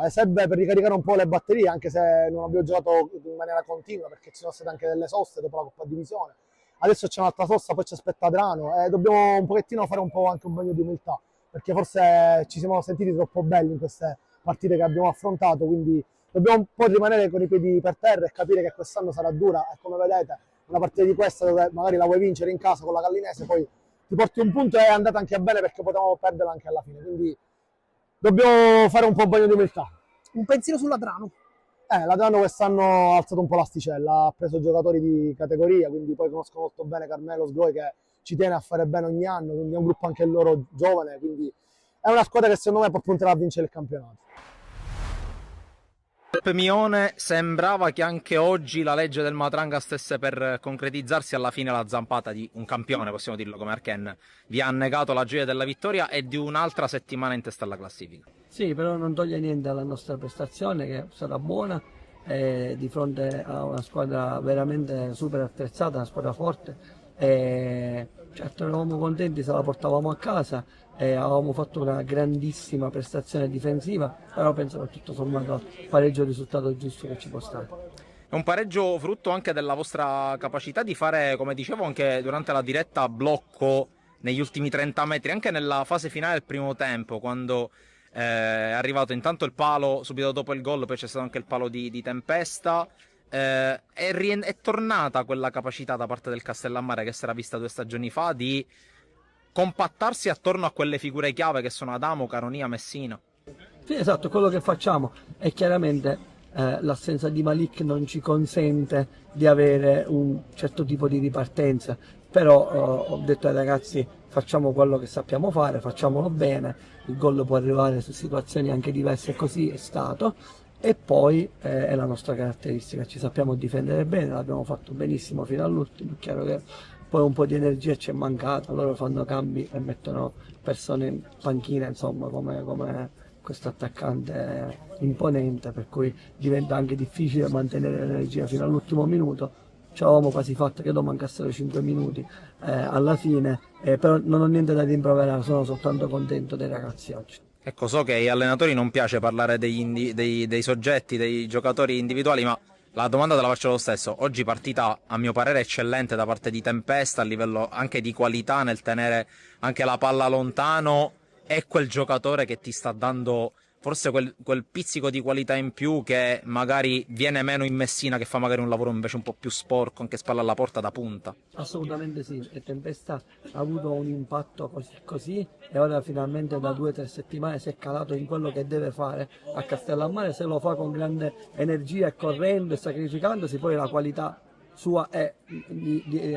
Serve per ricaricare un po' le batterie, anche se non abbiamo giocato in maniera continua perché ci sono state anche delle soste dopo la Coppa Divisione. Adesso c'è un'altra sosta, poi ci aspetta Adrano e dobbiamo un pochettino fare un po' anche un bagno di umiltà perché forse ci siamo sentiti troppo belli in queste partite che abbiamo affrontato, quindi dobbiamo un po' rimanere con i piedi per terra e capire che quest'anno sarà dura e come vedete una partita di questa dove magari la vuoi vincere in casa con la Gallinese, poi ti porti un punto e è andata anche bene perché potevamo perderla anche alla fine, quindi dobbiamo fare un po' bagno di umiltà. Un pensiero sull'Adrano. L'Adrano quest'anno ha alzato un po' l'asticella, ha preso giocatori di categoria, quindi poi conosco molto bene Carmelo Sgoi che ci tiene a fare bene ogni anno, quindi è un gruppo anche loro giovane, quindi è una squadra che secondo me può puntare a vincere il campionato. Mione, sembrava che anche oggi la legge del Matranga stesse per concretizzarsi. Alla fine la zampata di un campione, possiamo dirlo, come Arken vi ha negato la gioia della vittoria e di un'altra settimana in testa alla classifica. Sì, però non toglie niente alla nostra prestazione, che sarà buona, di fronte a una squadra veramente super attrezzata, una squadra forte. Certo, eravamo contenti se la portavamo a casa, avevamo fatto una grandissima prestazione difensiva, però penso che tutto sommato pareggio è il risultato giusto che ci può stare. È un pareggio frutto anche della vostra capacità di fare, come dicevo anche durante la diretta, blocco negli ultimi 30 metri, anche nella fase finale del primo tempo, quando è arrivato intanto il palo subito dopo il gol, poi c'è stato anche il palo di Tempesta. È tornata quella capacità da parte del Castellammare che si era vista 2 stagioni fa di compattarsi attorno a quelle figure chiave che sono Adamo, Caronia, Messina. Sì, esatto, quello che facciamo è chiaramente l'assenza di Malik non ci consente di avere un certo tipo di ripartenza, però ho detto ai ragazzi facciamo quello che sappiamo fare, facciamolo bene, il gol può arrivare su situazioni anche diverse e così è stato. E poi è la nostra caratteristica, ci sappiamo difendere bene, l'abbiamo fatto benissimo fino all'ultimo. È chiaro che poi un po' di energia ci è mancata, loro fanno cambi e mettono persone in panchina, insomma, come questo attaccante imponente, per cui diventa anche difficile mantenere l'energia fino all'ultimo minuto. Ci avevamo quasi fatto, credo mancassero 5 minuti alla fine, però non ho niente da rimproverare, sono soltanto contento dei ragazzi oggi. Ecco, so che agli allenatori non piace parlare dei soggetti, dei giocatori individuali, ma la domanda te la faccio lo stesso. Oggi partita, a mio parere, eccellente da parte di Tempesta, a livello anche di qualità nel tenere anche la palla lontano. È quel giocatore che ti sta dando forse quel pizzico di qualità in più che magari viene meno in Messina, che fa magari un lavoro invece un po' più sporco, anche spalla alla porta da punta. Assolutamente sì, e Tempesta ha avuto un impatto così e ora finalmente da 2 o 3 settimane si è calato in quello che deve fare a Castellammare. Se lo fa con grande energia e correndo e sacrificandosi, poi la qualità sua è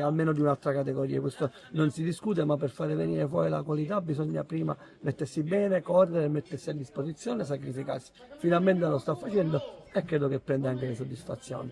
almeno di un'altra categoria, questo non si discute, ma per fare venire fuori la qualità bisogna prima mettersi bene, correre, mettersi a disposizione, sacrificarsi. Finalmente lo sta facendo e credo che prenda anche le soddisfazioni.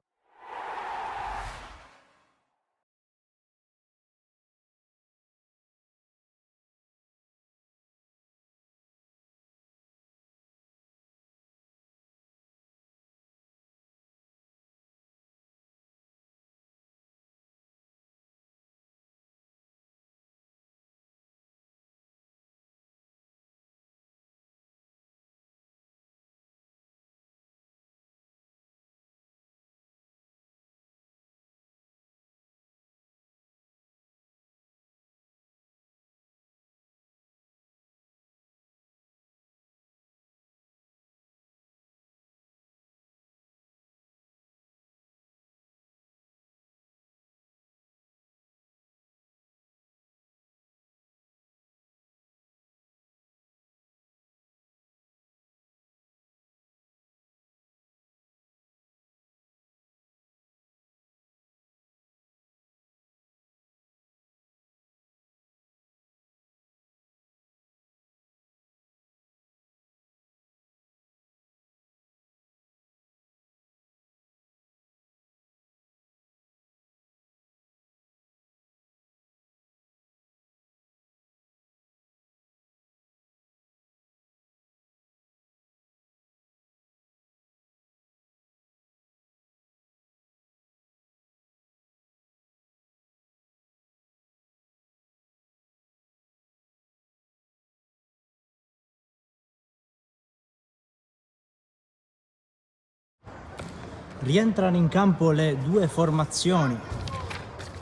Rientrano in campo le 2 formazioni.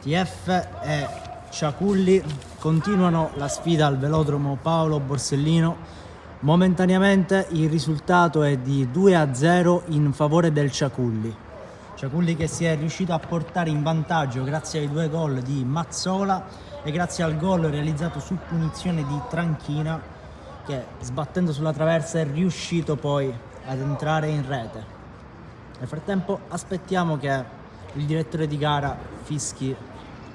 TF e Ciaculli continuano la sfida al velodromo Paolo Borsellino. Momentaneamente il risultato è di 2-0 in favore del Ciaculli. Ciaculli che si è riuscito a portare in vantaggio grazie ai 2 gol di Mazzola e grazie al gol realizzato su punizione di Tranchina, che sbattendo sulla traversa è riuscito poi ad entrare in rete. Nel frattempo aspettiamo che il direttore di gara fischi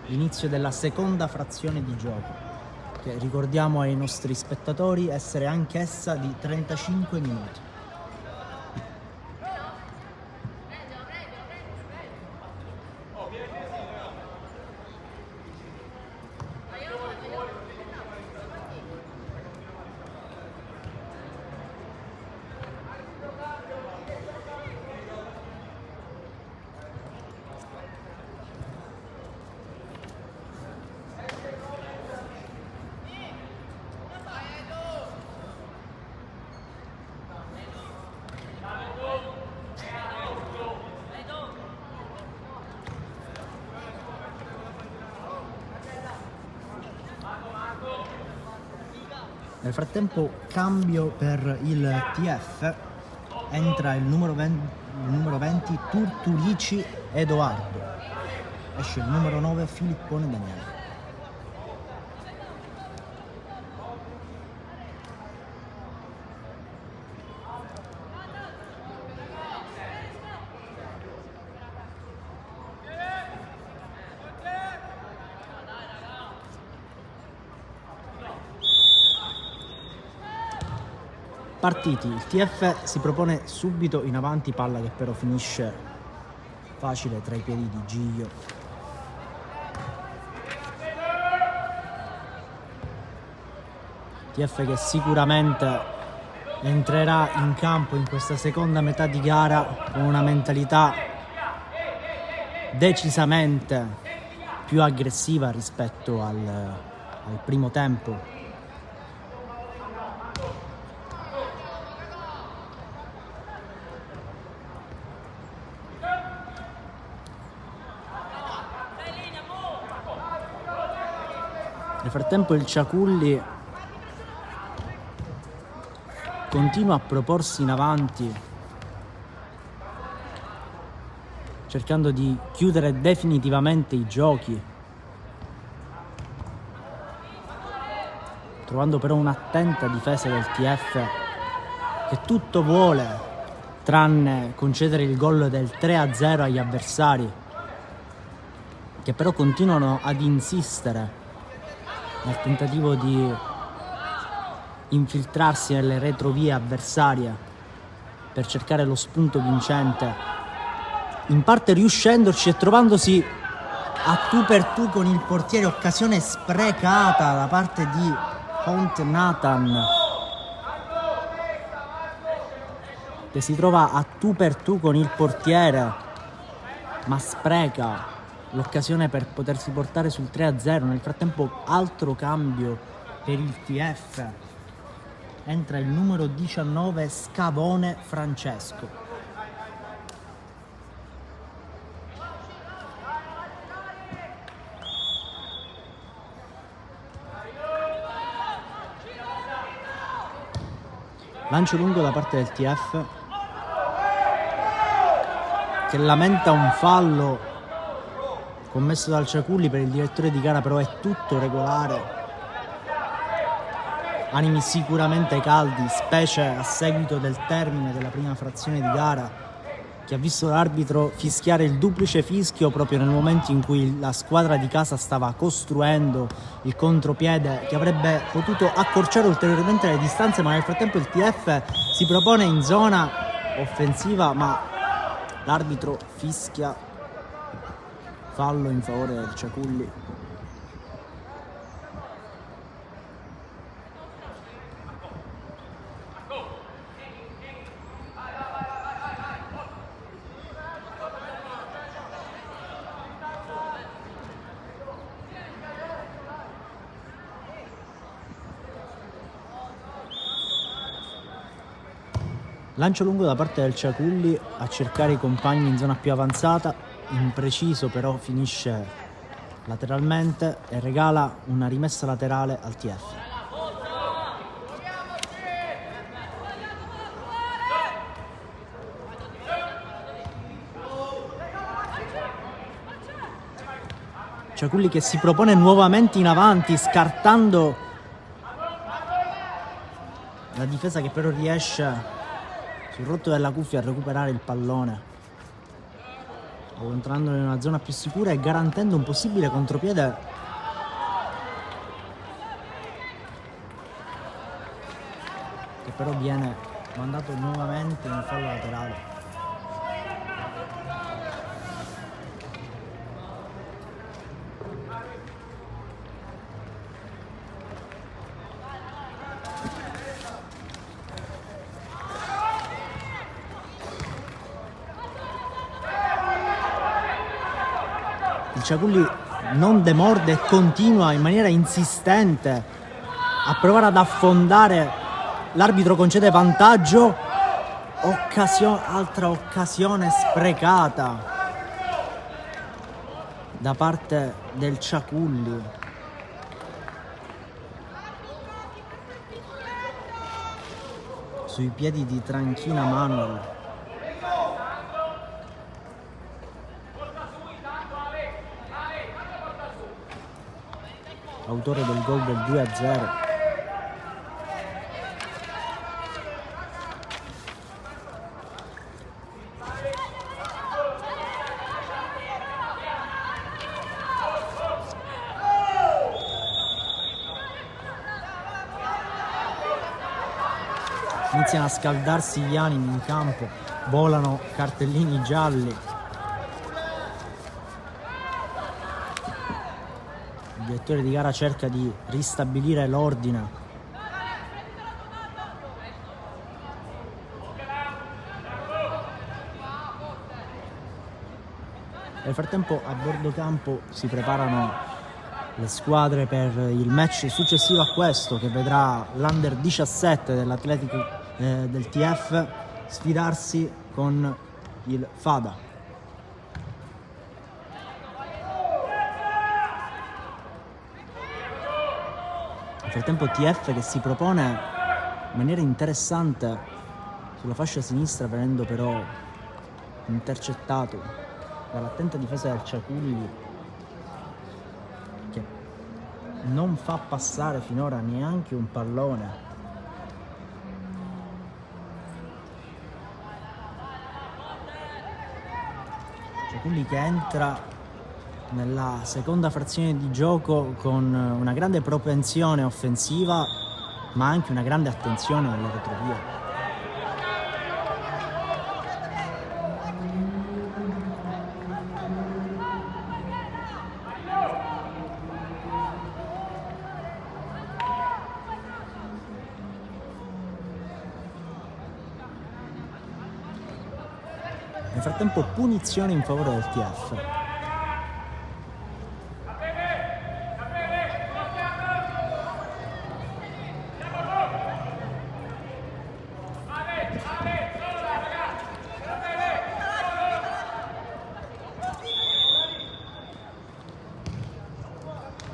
l'inizio della seconda frazione di gioco, che ricordiamo ai nostri spettatori essere anch'essa di 35 minuti. Nel frattempo cambio per il TF, entra il numero 20 Turturici Edoardo, esce il numero 9 Filippone Daniele. Partiti, il TF si propone subito in avanti, palla che però finisce facile tra i piedi di Giglio. TF che sicuramente entrerà in campo in questa seconda metà di gara con una mentalità decisamente più aggressiva rispetto al primo tempo. Nel frattempo il Ciaculli continua a proporsi in avanti, cercando di chiudere definitivamente i giochi, trovando però un'attenta difesa del TF che tutto vuole tranne concedere il gol del 3-0 agli avversari, che però continuano ad insistere nel tentativo di infiltrarsi nelle retrovie avversarie per cercare lo spunto vincente, in parte riuscendoci e trovandosi a tu per tu con il portiere. Occasione sprecata da parte di Hunt Nathan, che si trova a tu per tu con il portiere ma spreca l'occasione per potersi portare sul 3-0. Nel frattempo altro cambio per il TF, entra il numero 19 Scavone Francesco. Lancio lungo da parte del TF, che lamenta un fallo commesso dal Ciaculli. Per il direttore di gara però è tutto regolare. Animi sicuramente caldi, specie a seguito del termine della prima frazione di gara, che ha visto l'arbitro fischiare il duplice fischio proprio nel momento in cui la squadra di casa stava costruendo il contropiede che avrebbe potuto accorciare ulteriormente le distanze, ma nel frattempo il TF si propone in zona offensiva, ma l'arbitro fischia fallo in favore del Ciaculli. Lancio lungo da parte del Ciaculli a cercare i compagni in zona più avanzata, impreciso però finisce lateralmente e regala una rimessa laterale al TF. Ciaculli che si propone nuovamente in avanti, scartando la difesa, che però riesce sul rotto della cuffia a recuperare il pallone, allontanandolo in una zona più sicura e garantendo un possibile contropiede che però viene mandato nuovamente in fallo laterale. Il Ciaculli non demorde e continua in maniera insistente a provare ad affondare. L'arbitro concede vantaggio. Altra occasione sprecata da parte del Ciaculli. sui piedi di Tranchina Manuel. Autore del gol del 2-0. Iniziano a scaldarsi gli animi in campo, volano cartellini gialli. Il direttore di gara cerca di ristabilire l'ordine. Nel frattempo a bordo campo si preparano le squadre per il match successivo a questo, che vedrà l'Under 17 dell'Atletico del TF sfidarsi con il Fada. Nel frattempo TF che si propone in maniera interessante sulla fascia sinistra, venendo però intercettato dall'attenta difesa del Ciaculli, che non fa passare finora neanche un pallone. Ciaculli che entra nella seconda frazione di gioco con una grande propensione offensiva, ma anche una grande attenzione alle retrovie. Nel frattempo punizione in favore del TF.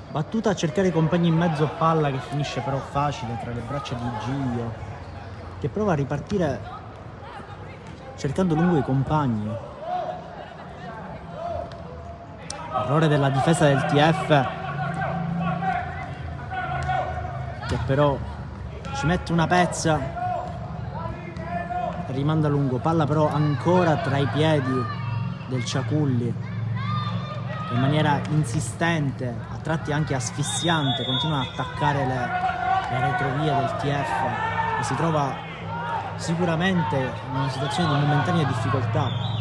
Battuta a cercare i compagni in mezzo, palla che finisce però facile tra le braccia di Giglio, che prova a ripartire cercando lungo i compagni. Errore della difesa del TF, che però ci mette una pezza e rimanda lungo. Palla però ancora tra i piedi del Ciaculli, che in maniera insistente, a tratti anche asfissiante, continua ad attaccare le retrovie del TF e si trova sicuramente in una situazione di momentanea difficoltà.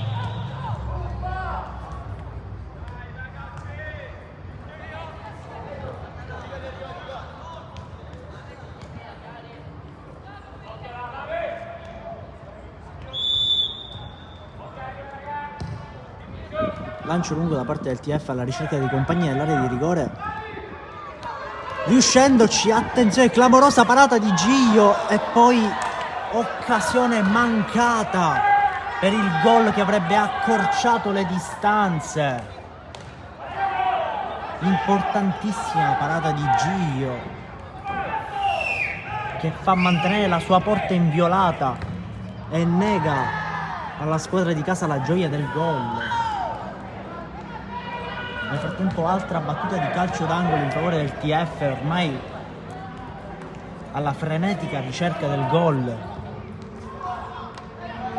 Lancio lungo da parte del TF alla ricerca dei compagni nell'area di rigore, riuscendoci. Attenzione, clamorosa parata di Giglio e poi occasione mancata per il gol che avrebbe accorciato le distanze. Importantissima parata di Giglio, che fa mantenere la sua porta inviolata e nega alla squadra di casa la gioia del gol. Nel frattempo altra battuta di calcio d'angolo in favore del TF, ormai alla frenetica ricerca del gol.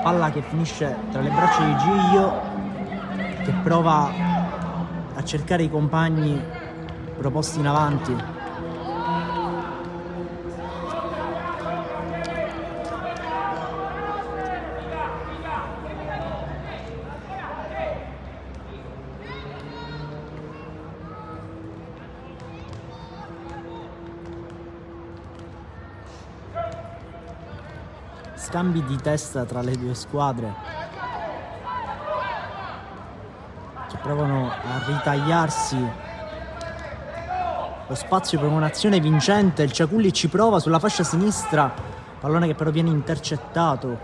Palla che finisce tra le braccia di Giglio, che prova a cercare i compagni proposti in avanti. Scambi di testa tra le due squadre che provano a ritagliarsi lo spazio per un'azione vincente. Il Ciaculli ci prova sulla fascia sinistra, pallone che però viene intercettato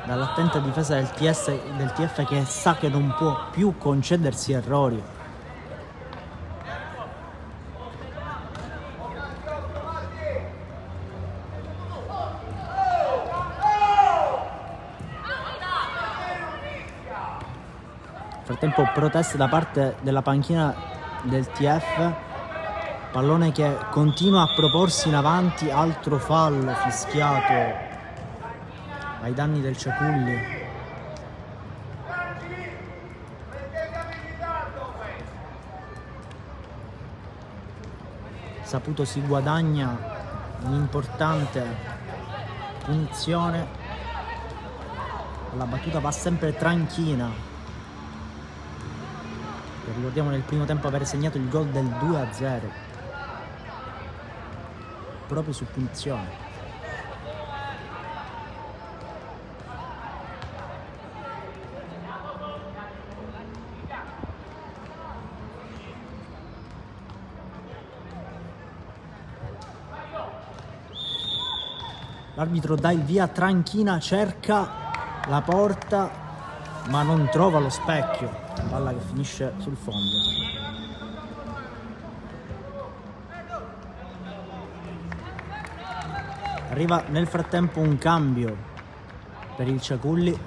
dall'attenta difesa del TF, che sa che non può più concedersi errori. frattempo proteste da parte della panchina del TF, pallone che continua a proporsi in avanti, altro fallo fischiato ai danni del Ciaculli. Saputo si guadagna un'importante punizione. La battuta va sempre Tranchina, che ricordiamo nel primo tempo aver segnato il gol del 2-0 proprio su punizione. L'arbitro dà il via, Tranchina cerca la porta ma non trova lo specchio, palla che finisce sul fondo. Arriva nel frattempo un cambio per il Ciaculli.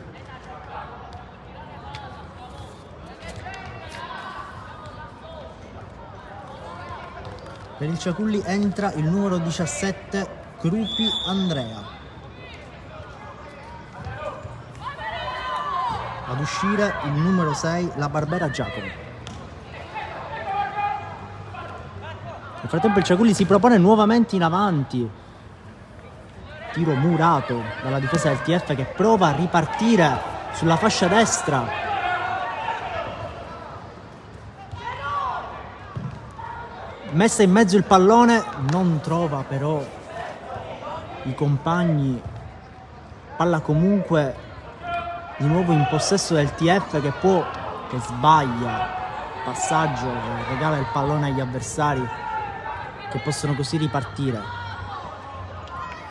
Per il Ciaculli entra il numero 17 Crupi Andrea. Ad uscire il numero 6 la Barbera Giacomo. Nel frattempo il Ciaculli si propone nuovamente in avanti. Tiro murato dalla difesa del TF che prova a ripartire sulla fascia destra. Messa in mezzo il pallone, non trova però i compagni. Palla comunque di nuovo in possesso del TF che sbaglia passaggio, regala il pallone agli avversari che possono così ripartire.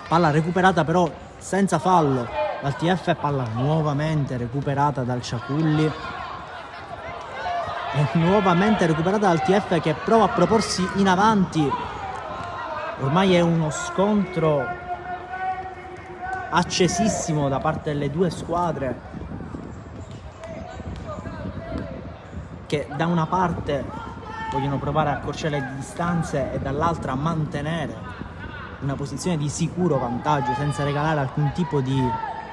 Palla recuperata però senza fallo dal TF, palla nuovamente recuperata dal Ciaculli e nuovamente recuperata dal TF che prova a proporsi in avanti. Ormai è uno scontro accesissimo da parte delle due squadre, che da una parte vogliono provare a accorciare le distanze e dall'altra mantenere una posizione di sicuro vantaggio senza regalare alcun tipo di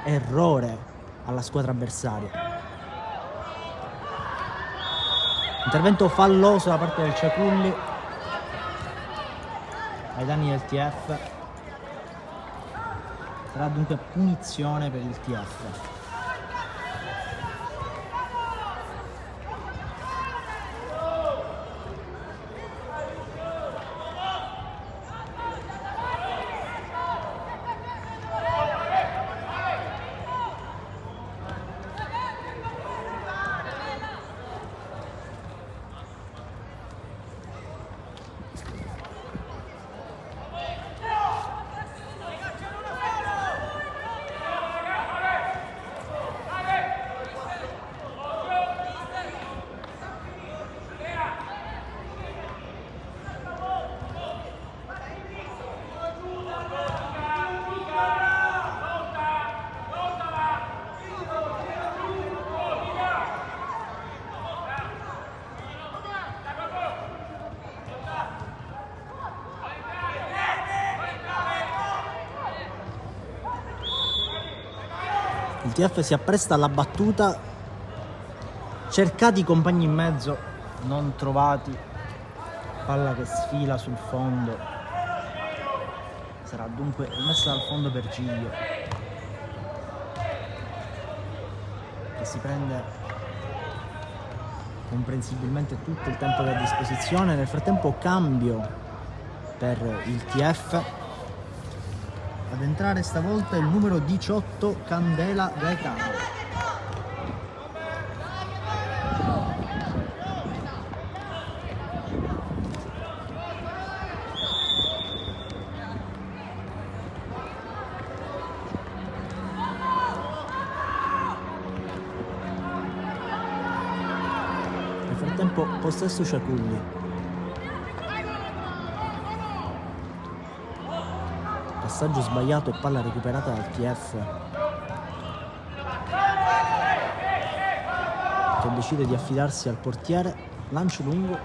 errore alla squadra avversaria. Intervento falloso da parte del Ciaculli ai danni del TF. Sarà dunque punizione per il TF. Il TF si appresta alla battuta, cercati i compagni in mezzo, non trovati, palla che sfila sul fondo, sarà dunque rimessa dal fondo per Giglio, che si prende comprensibilmente tutto il tempo a disposizione. Nel frattempo cambio per il TF. Ad entrare stavolta il numero 18 Candela Gaetano. Nel frattempo possesso Ciaculli. Passaggio sbagliato e palla recuperata dal TF, che decide di affidarsi al portiere, lancio lungo,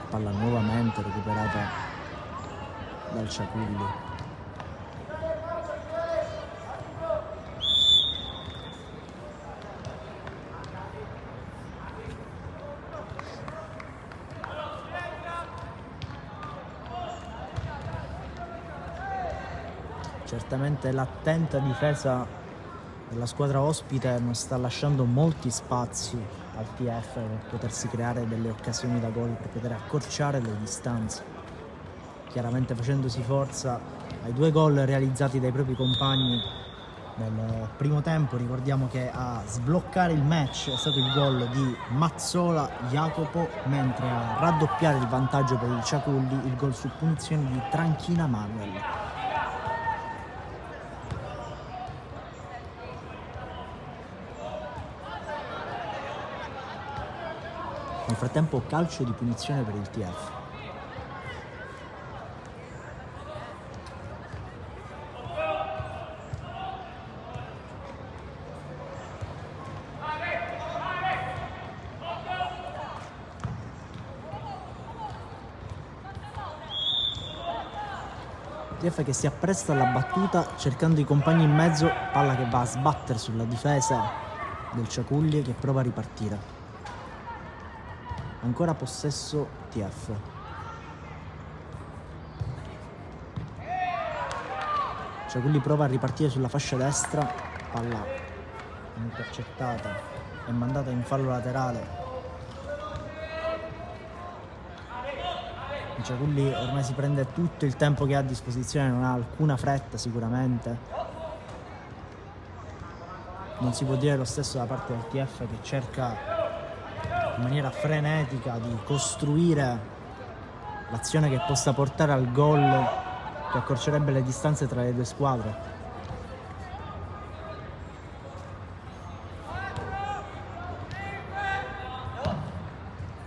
palla nuovamente recuperata dal Ciaculli. Certamente l'attenta difesa della squadra ospite non sta lasciando molti spazi al TF per potersi creare delle occasioni da gol, per poter accorciare le distanze. Chiaramente facendosi forza ai 2 gol realizzati dai propri compagni nel primo tempo. Ricordiamo che a sbloccare il match è stato il gol di Mazzola Jacopo, mentre a raddoppiare il vantaggio per il Ciaculli il gol su punizione di Tranchina Manuel. Nel frattempo calcio di punizione per il TF. TF che si appresta alla battuta cercando i compagni in mezzo, palla che va a sbattere sulla difesa del Ciaculli che prova a ripartire. Ancora possesso TF. Ciaculli prova a ripartire sulla fascia destra, palla intercettata e mandata in fallo laterale. Ciaculli ormai si prende tutto il tempo che ha a disposizione, non ha alcuna fretta sicuramente. Non si può dire lo stesso da parte del TF che cerca in maniera frenetica di costruire l'azione che possa portare al gol, che accorcerebbe le distanze tra le 2 squadre.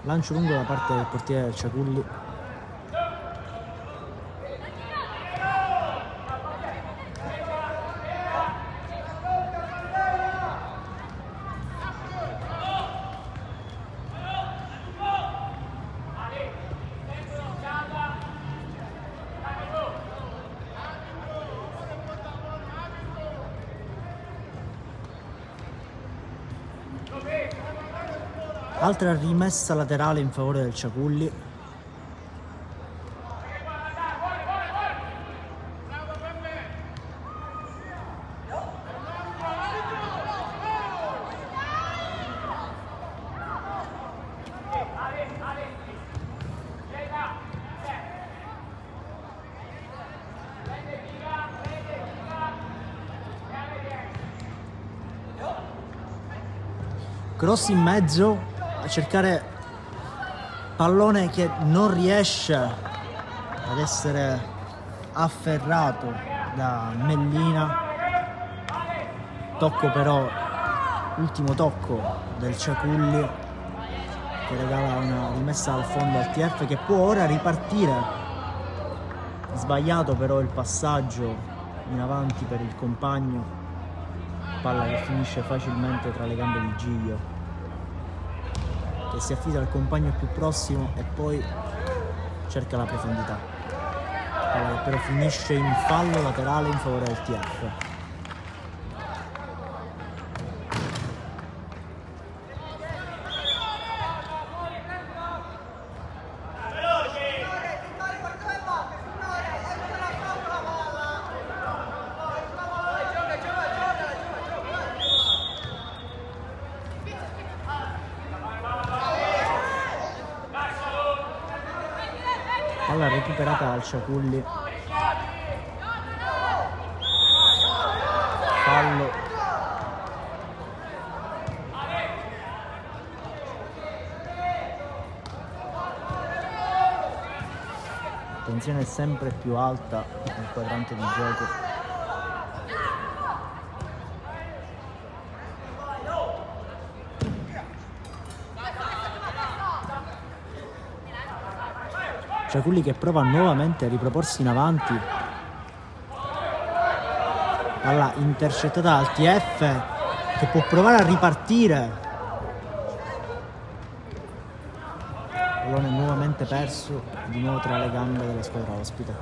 Lancio lungo da parte del portiere del Ciaculli. Altra rimessa laterale in favore del Ciaculli. Cross in mezzo a cercare pallone che non riesce ad essere afferrato da Mellina. Tocco però, ultimo tocco del Ciaculli che regala una rimessa al fondo al TF che può ora ripartire. Sbagliato però il passaggio in avanti per il compagno, palla che finisce facilmente tra le gambe di Giglio, che si affida al compagno più prossimo e poi cerca la profondità. Palla che però finisce in fallo laterale in favore del TF. Palla recuperata dal Ciaculli. Fallo. Tensione sempre più alta nel quadrante di gioco. Ciaculli che prova nuovamente a riproporsi in avanti. palla intercettata dal TF che può provare a ripartire. Pallone nuovamente perso, di nuovo tra le gambe della squadra ospite.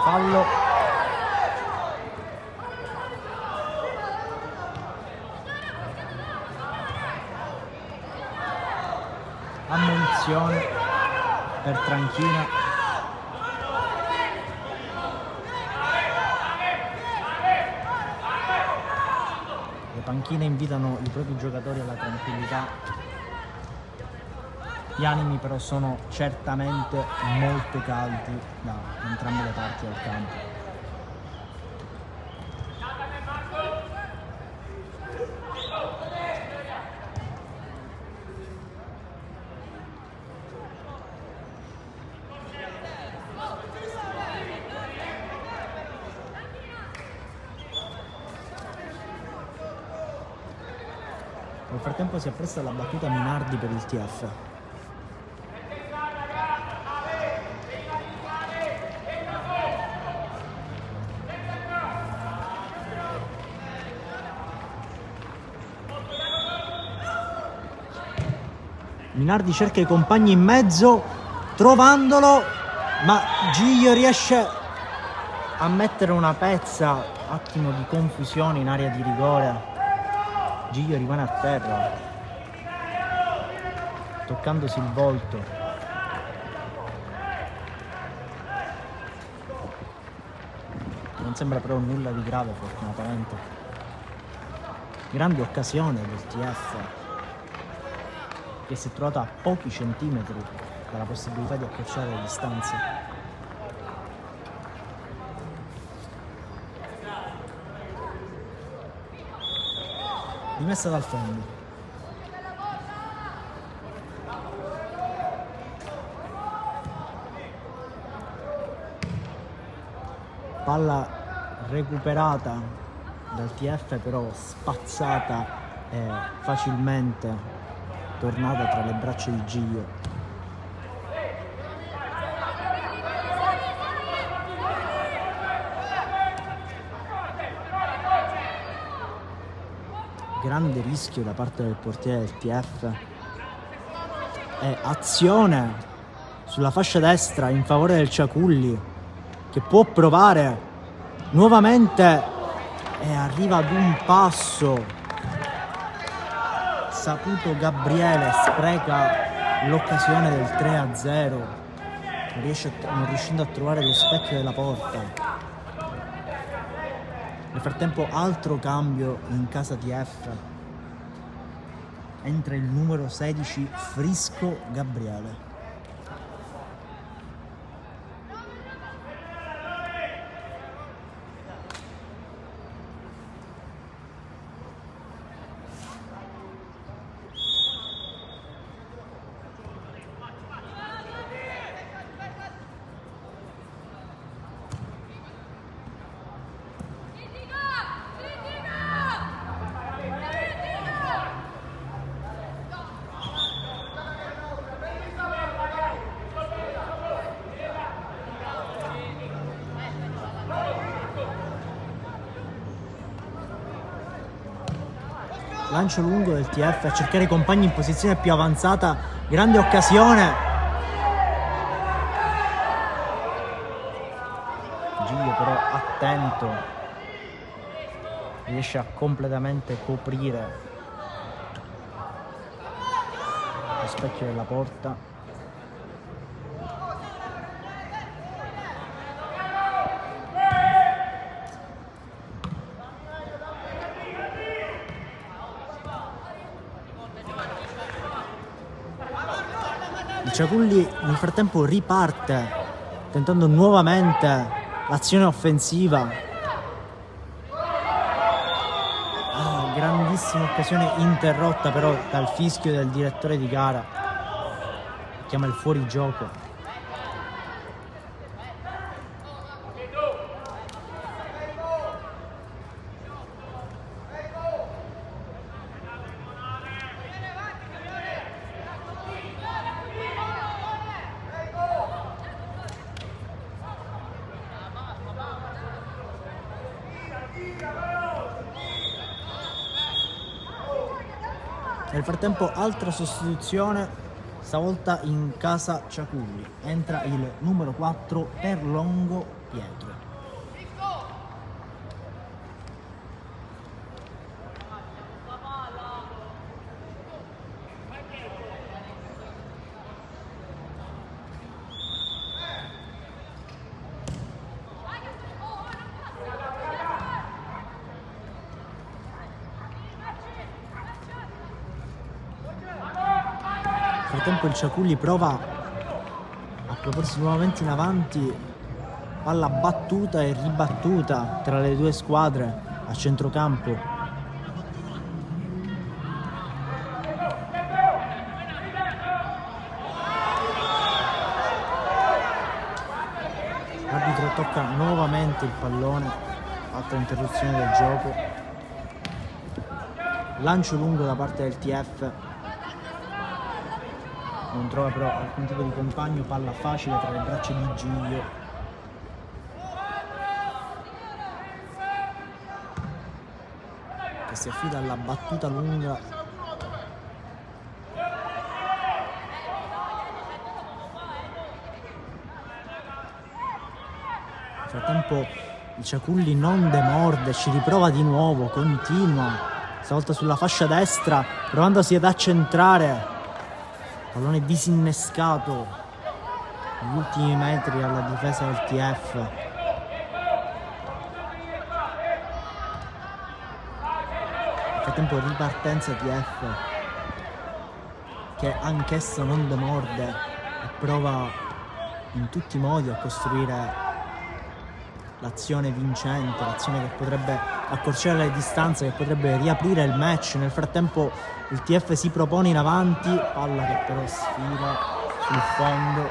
Fallo. Ammonizione per Tranchina. Le panchine invitano i propri giocatori alla tranquillità. Gli animi però sono certamente molto caldi da entrambe le parti del campo. Nel frattempo si appresta la battuta Minardi per il TF. Minardi cerca i compagni in mezzo, trovandolo, ma Giglio riesce a mettere una pezza, attimo di confusione in area di rigore. Giglio rimane a terra, toccandosi il volto. Non sembra però nulla di grave, fortunatamente. Grande occasione del TF, che si è trovata a pochi centimetri dalla possibilità di accorciare le distanze. Rimessa dal fondo. Palla recuperata dal TF, però spazzata e facilmente tornata tra le braccia di Giglio. Grande rischio da parte del portiere del TF e azione sulla fascia destra in favore del Ciaculli, che può provare nuovamente e arriva ad un passo. Saputo Gabriele spreca l'occasione del 3-0, non riuscendo a trovare lo specchio della porta. Nel frattempo altro cambio in casa TF. Entra il numero 16 Frisco Gabriele. Lancio lungo del TF a cercare i compagni in posizione più avanzata. Grande occasione. Giglio però attento, riesce a completamente coprire lo specchio della porta. Ciaculli nel frattempo riparte, tentando nuovamente l'azione offensiva. Grandissima occasione interrotta però dal fischio del direttore di gara, chiama il fuorigioco. Nel frattempo altra sostituzione, stavolta in casa Ciaculli. Entra il numero 4 per Longo Pietro. Nel frattempo il Ciaculli prova a proporsi nuovamente in avanti, palla battuta e ribattuta tra le due squadre a centrocampo. L'arbitro tocca nuovamente il pallone, altra interruzione del gioco. Lancio lungo da parte del TF. Non trova però alcun tipo di compagno, palla facile tra le braccia di Giglio. Che si affida alla battuta lunga. Nel frattempo il Ciaculli non demorde, ci riprova di nuovo, continua, stavolta sulla fascia destra, provandosi ad accentrare. Pallone disinnescato negli ultimi metri alla difesa del TF. Nel frattempo ripartenza TF, che anch'esso non demorde e prova in tutti i modi a costruire l'azione vincente, l'azione che potrebbe accorciare le distanze, che potrebbe riaprire il match. Nel frattempo il TF si propone in avanti, palla che però sfila sul fondo.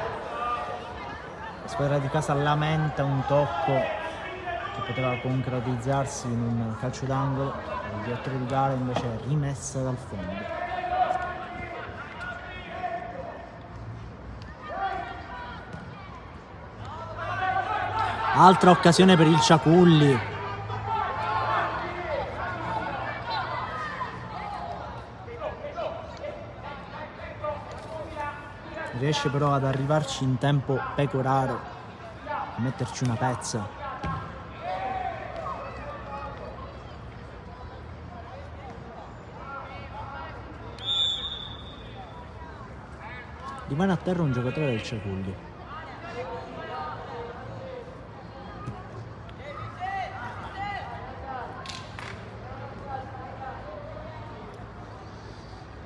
La squadra di casa lamenta un tocco che poteva concretizzarsi in un calcio d'angolo. Il direttore di gara invece è rimessa dal fondo. Altra occasione per il Ciaculli. Riesce però ad arrivarci in tempo Pecoraro, a metterci una pezza. Rimane a terra un giocatore del Ciaculli.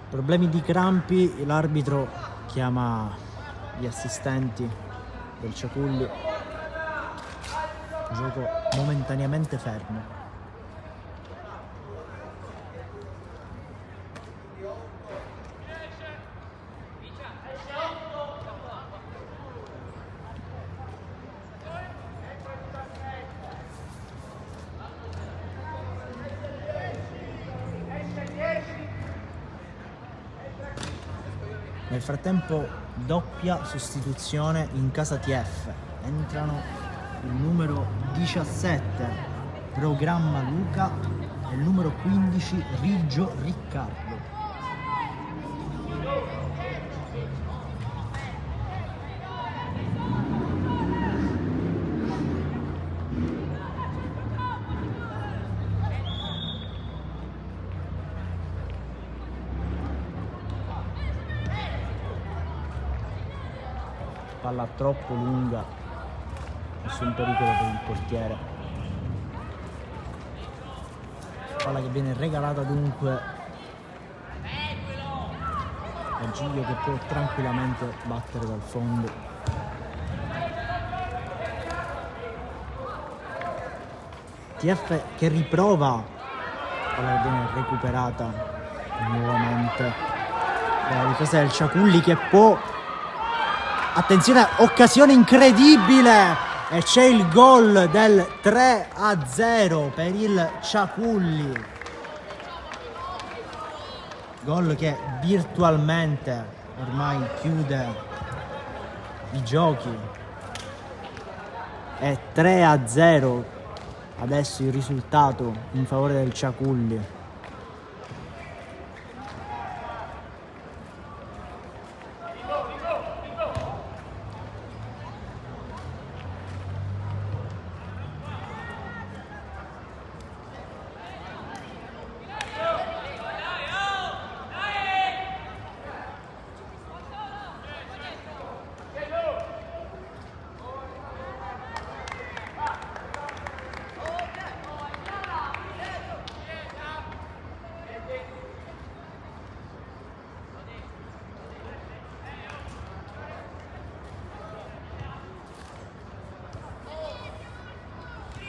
Problemi di crampi, l'arbitro chiama gli assistenti del Ciaculli. Gioco momentaneamente fermo. Nel frattempo doppia sostituzione in casa TF. Entrano il numero 17 Programma Luca e il numero 15 Riggio Riccardo. Palla troppo lunga, nessun pericolo per il portiere. Palla che viene regalata dunque a Giglio, che può tranquillamente battere dal fondo. TF che riprova, palla che viene recuperata nuovamente dalla difesa del Ciaculli, che può... Attenzione, occasione incredibile e c'è il gol del 3-0 per il Ciaculli. Gol che virtualmente ormai chiude i giochi. È 3-0 Adesso il risultato in favore del Ciaculli.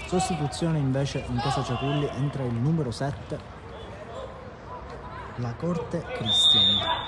Sostituzione invece in casa Ciaculli, entra il numero 7, la Corte Cristian.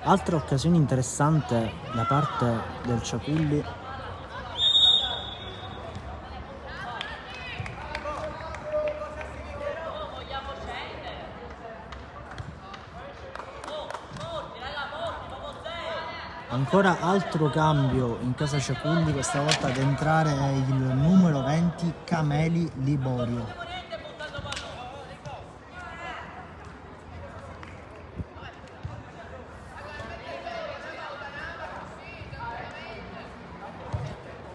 Altra occasione interessante da parte del Ciaculli. Ancora altro cambio in casa Ciaculli, questa volta ad entrare è il numero 20 Cameli Liborio.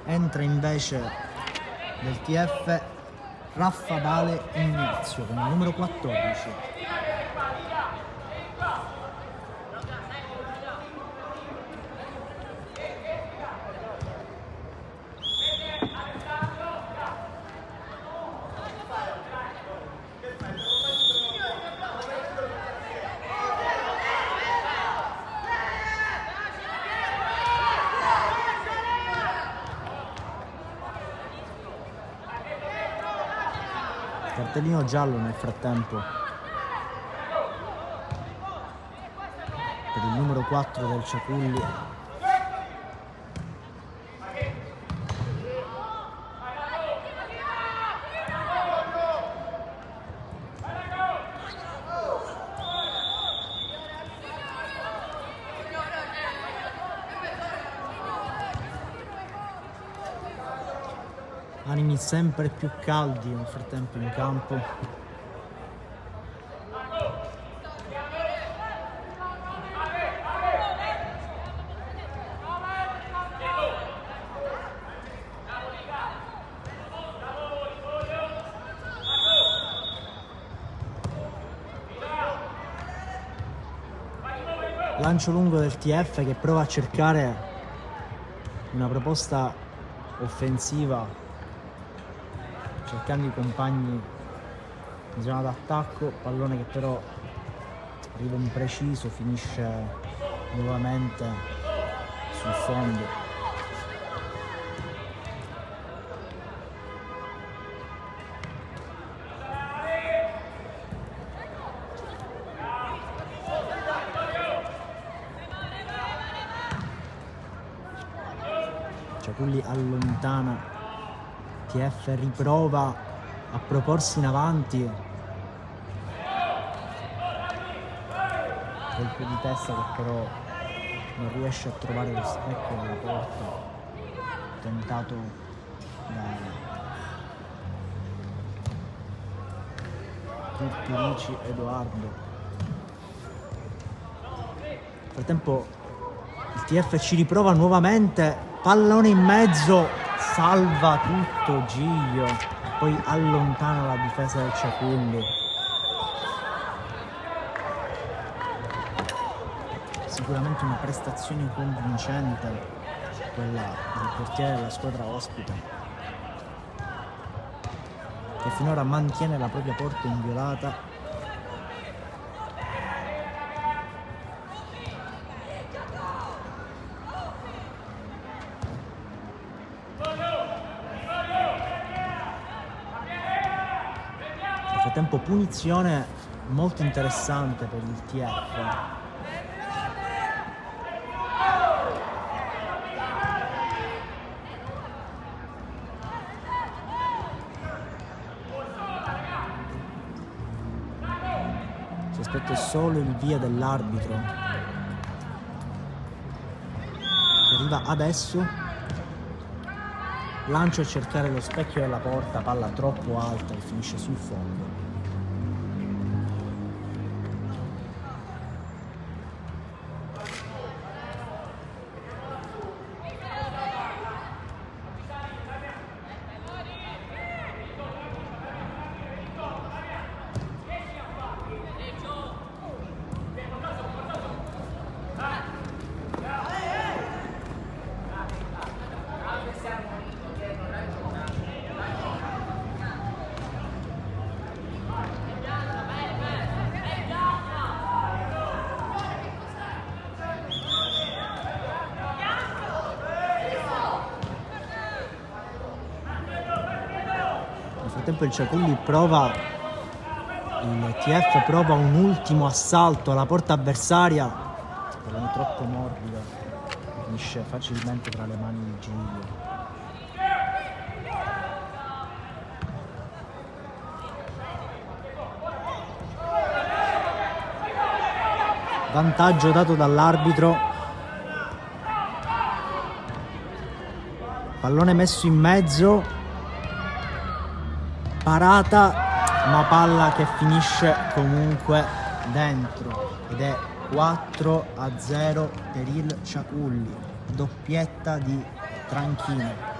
Entra invece del TF Raffadale Ignazio con il numero 14. Cartellino giallo nel frattempo per il numero 4 del Ciaculli. Animi sempre più caldi nel frattempo in campo. Lancio lungo del TF che prova a cercare una proposta offensiva cercando i compagni in zona d'attacco, pallone che però arriva impreciso, finisce nuovamente sul fondo. Ciaculli allontana, TF riprova a proporsi in avanti, colpo di testa che però non riesce a trovare lo specchio della porta, tentato da Turturici Edoardo. Nel frattempo il TF ci riprova nuovamente, pallone in mezzo, salva tutto Giglio, poi allontana la difesa del Ciaculli. Sicuramente una prestazione convincente quella del portiere della squadra ospite, che finora mantiene la propria porta inviolata. frattempo punizione molto interessante per il TF. Si aspetta solo il via dell'arbitro che arriva adesso. Lancio a cercare lo specchio della porta, palla troppo alta e finisce sul fondo. Nel frattempo il Ciaculli prova, il TF prova un ultimo assalto alla porta avversaria, pallone troppo morbido, finisce facilmente tra le mani di Giglio. Vantaggio dato dall'arbitro, pallone messo in mezzo, parata, ma palla che finisce comunque dentro ed è 4-0 per il Ciaculli, doppietta di Tranchino.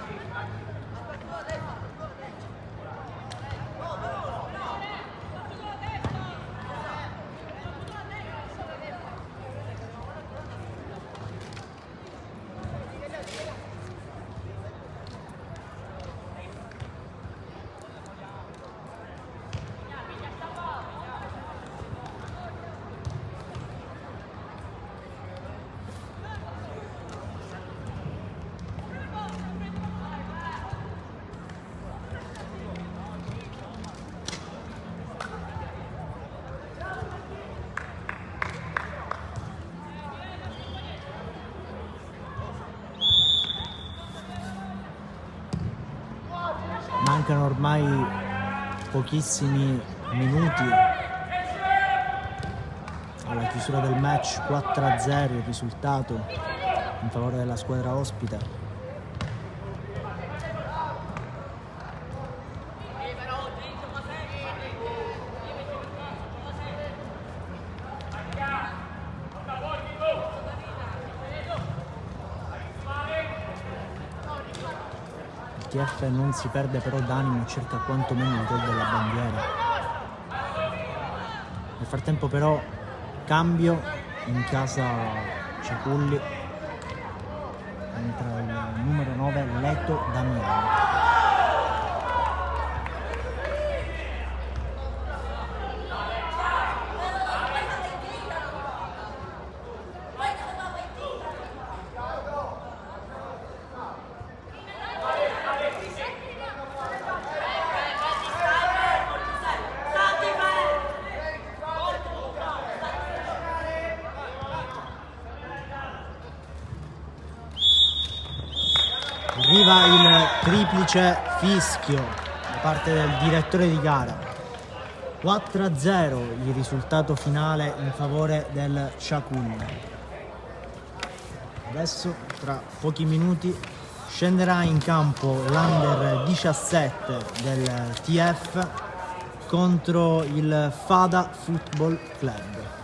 Mancano ormai pochissimi minuti alla chiusura del match, 4-0 il risultato in favore della squadra ospite. TF non si perde però d'animo e cerca quantomeno il gol della bandiera. Nel frattempo però cambio in casa Ciaculli, entra il numero 9 Leto Damiano. Arriva il triplice fischio da parte del direttore di gara. 4-0 il risultato finale in favore del Ciaculli. Adesso tra pochi minuti scenderà in campo l'Under 17 del TF contro il Fada Football Club.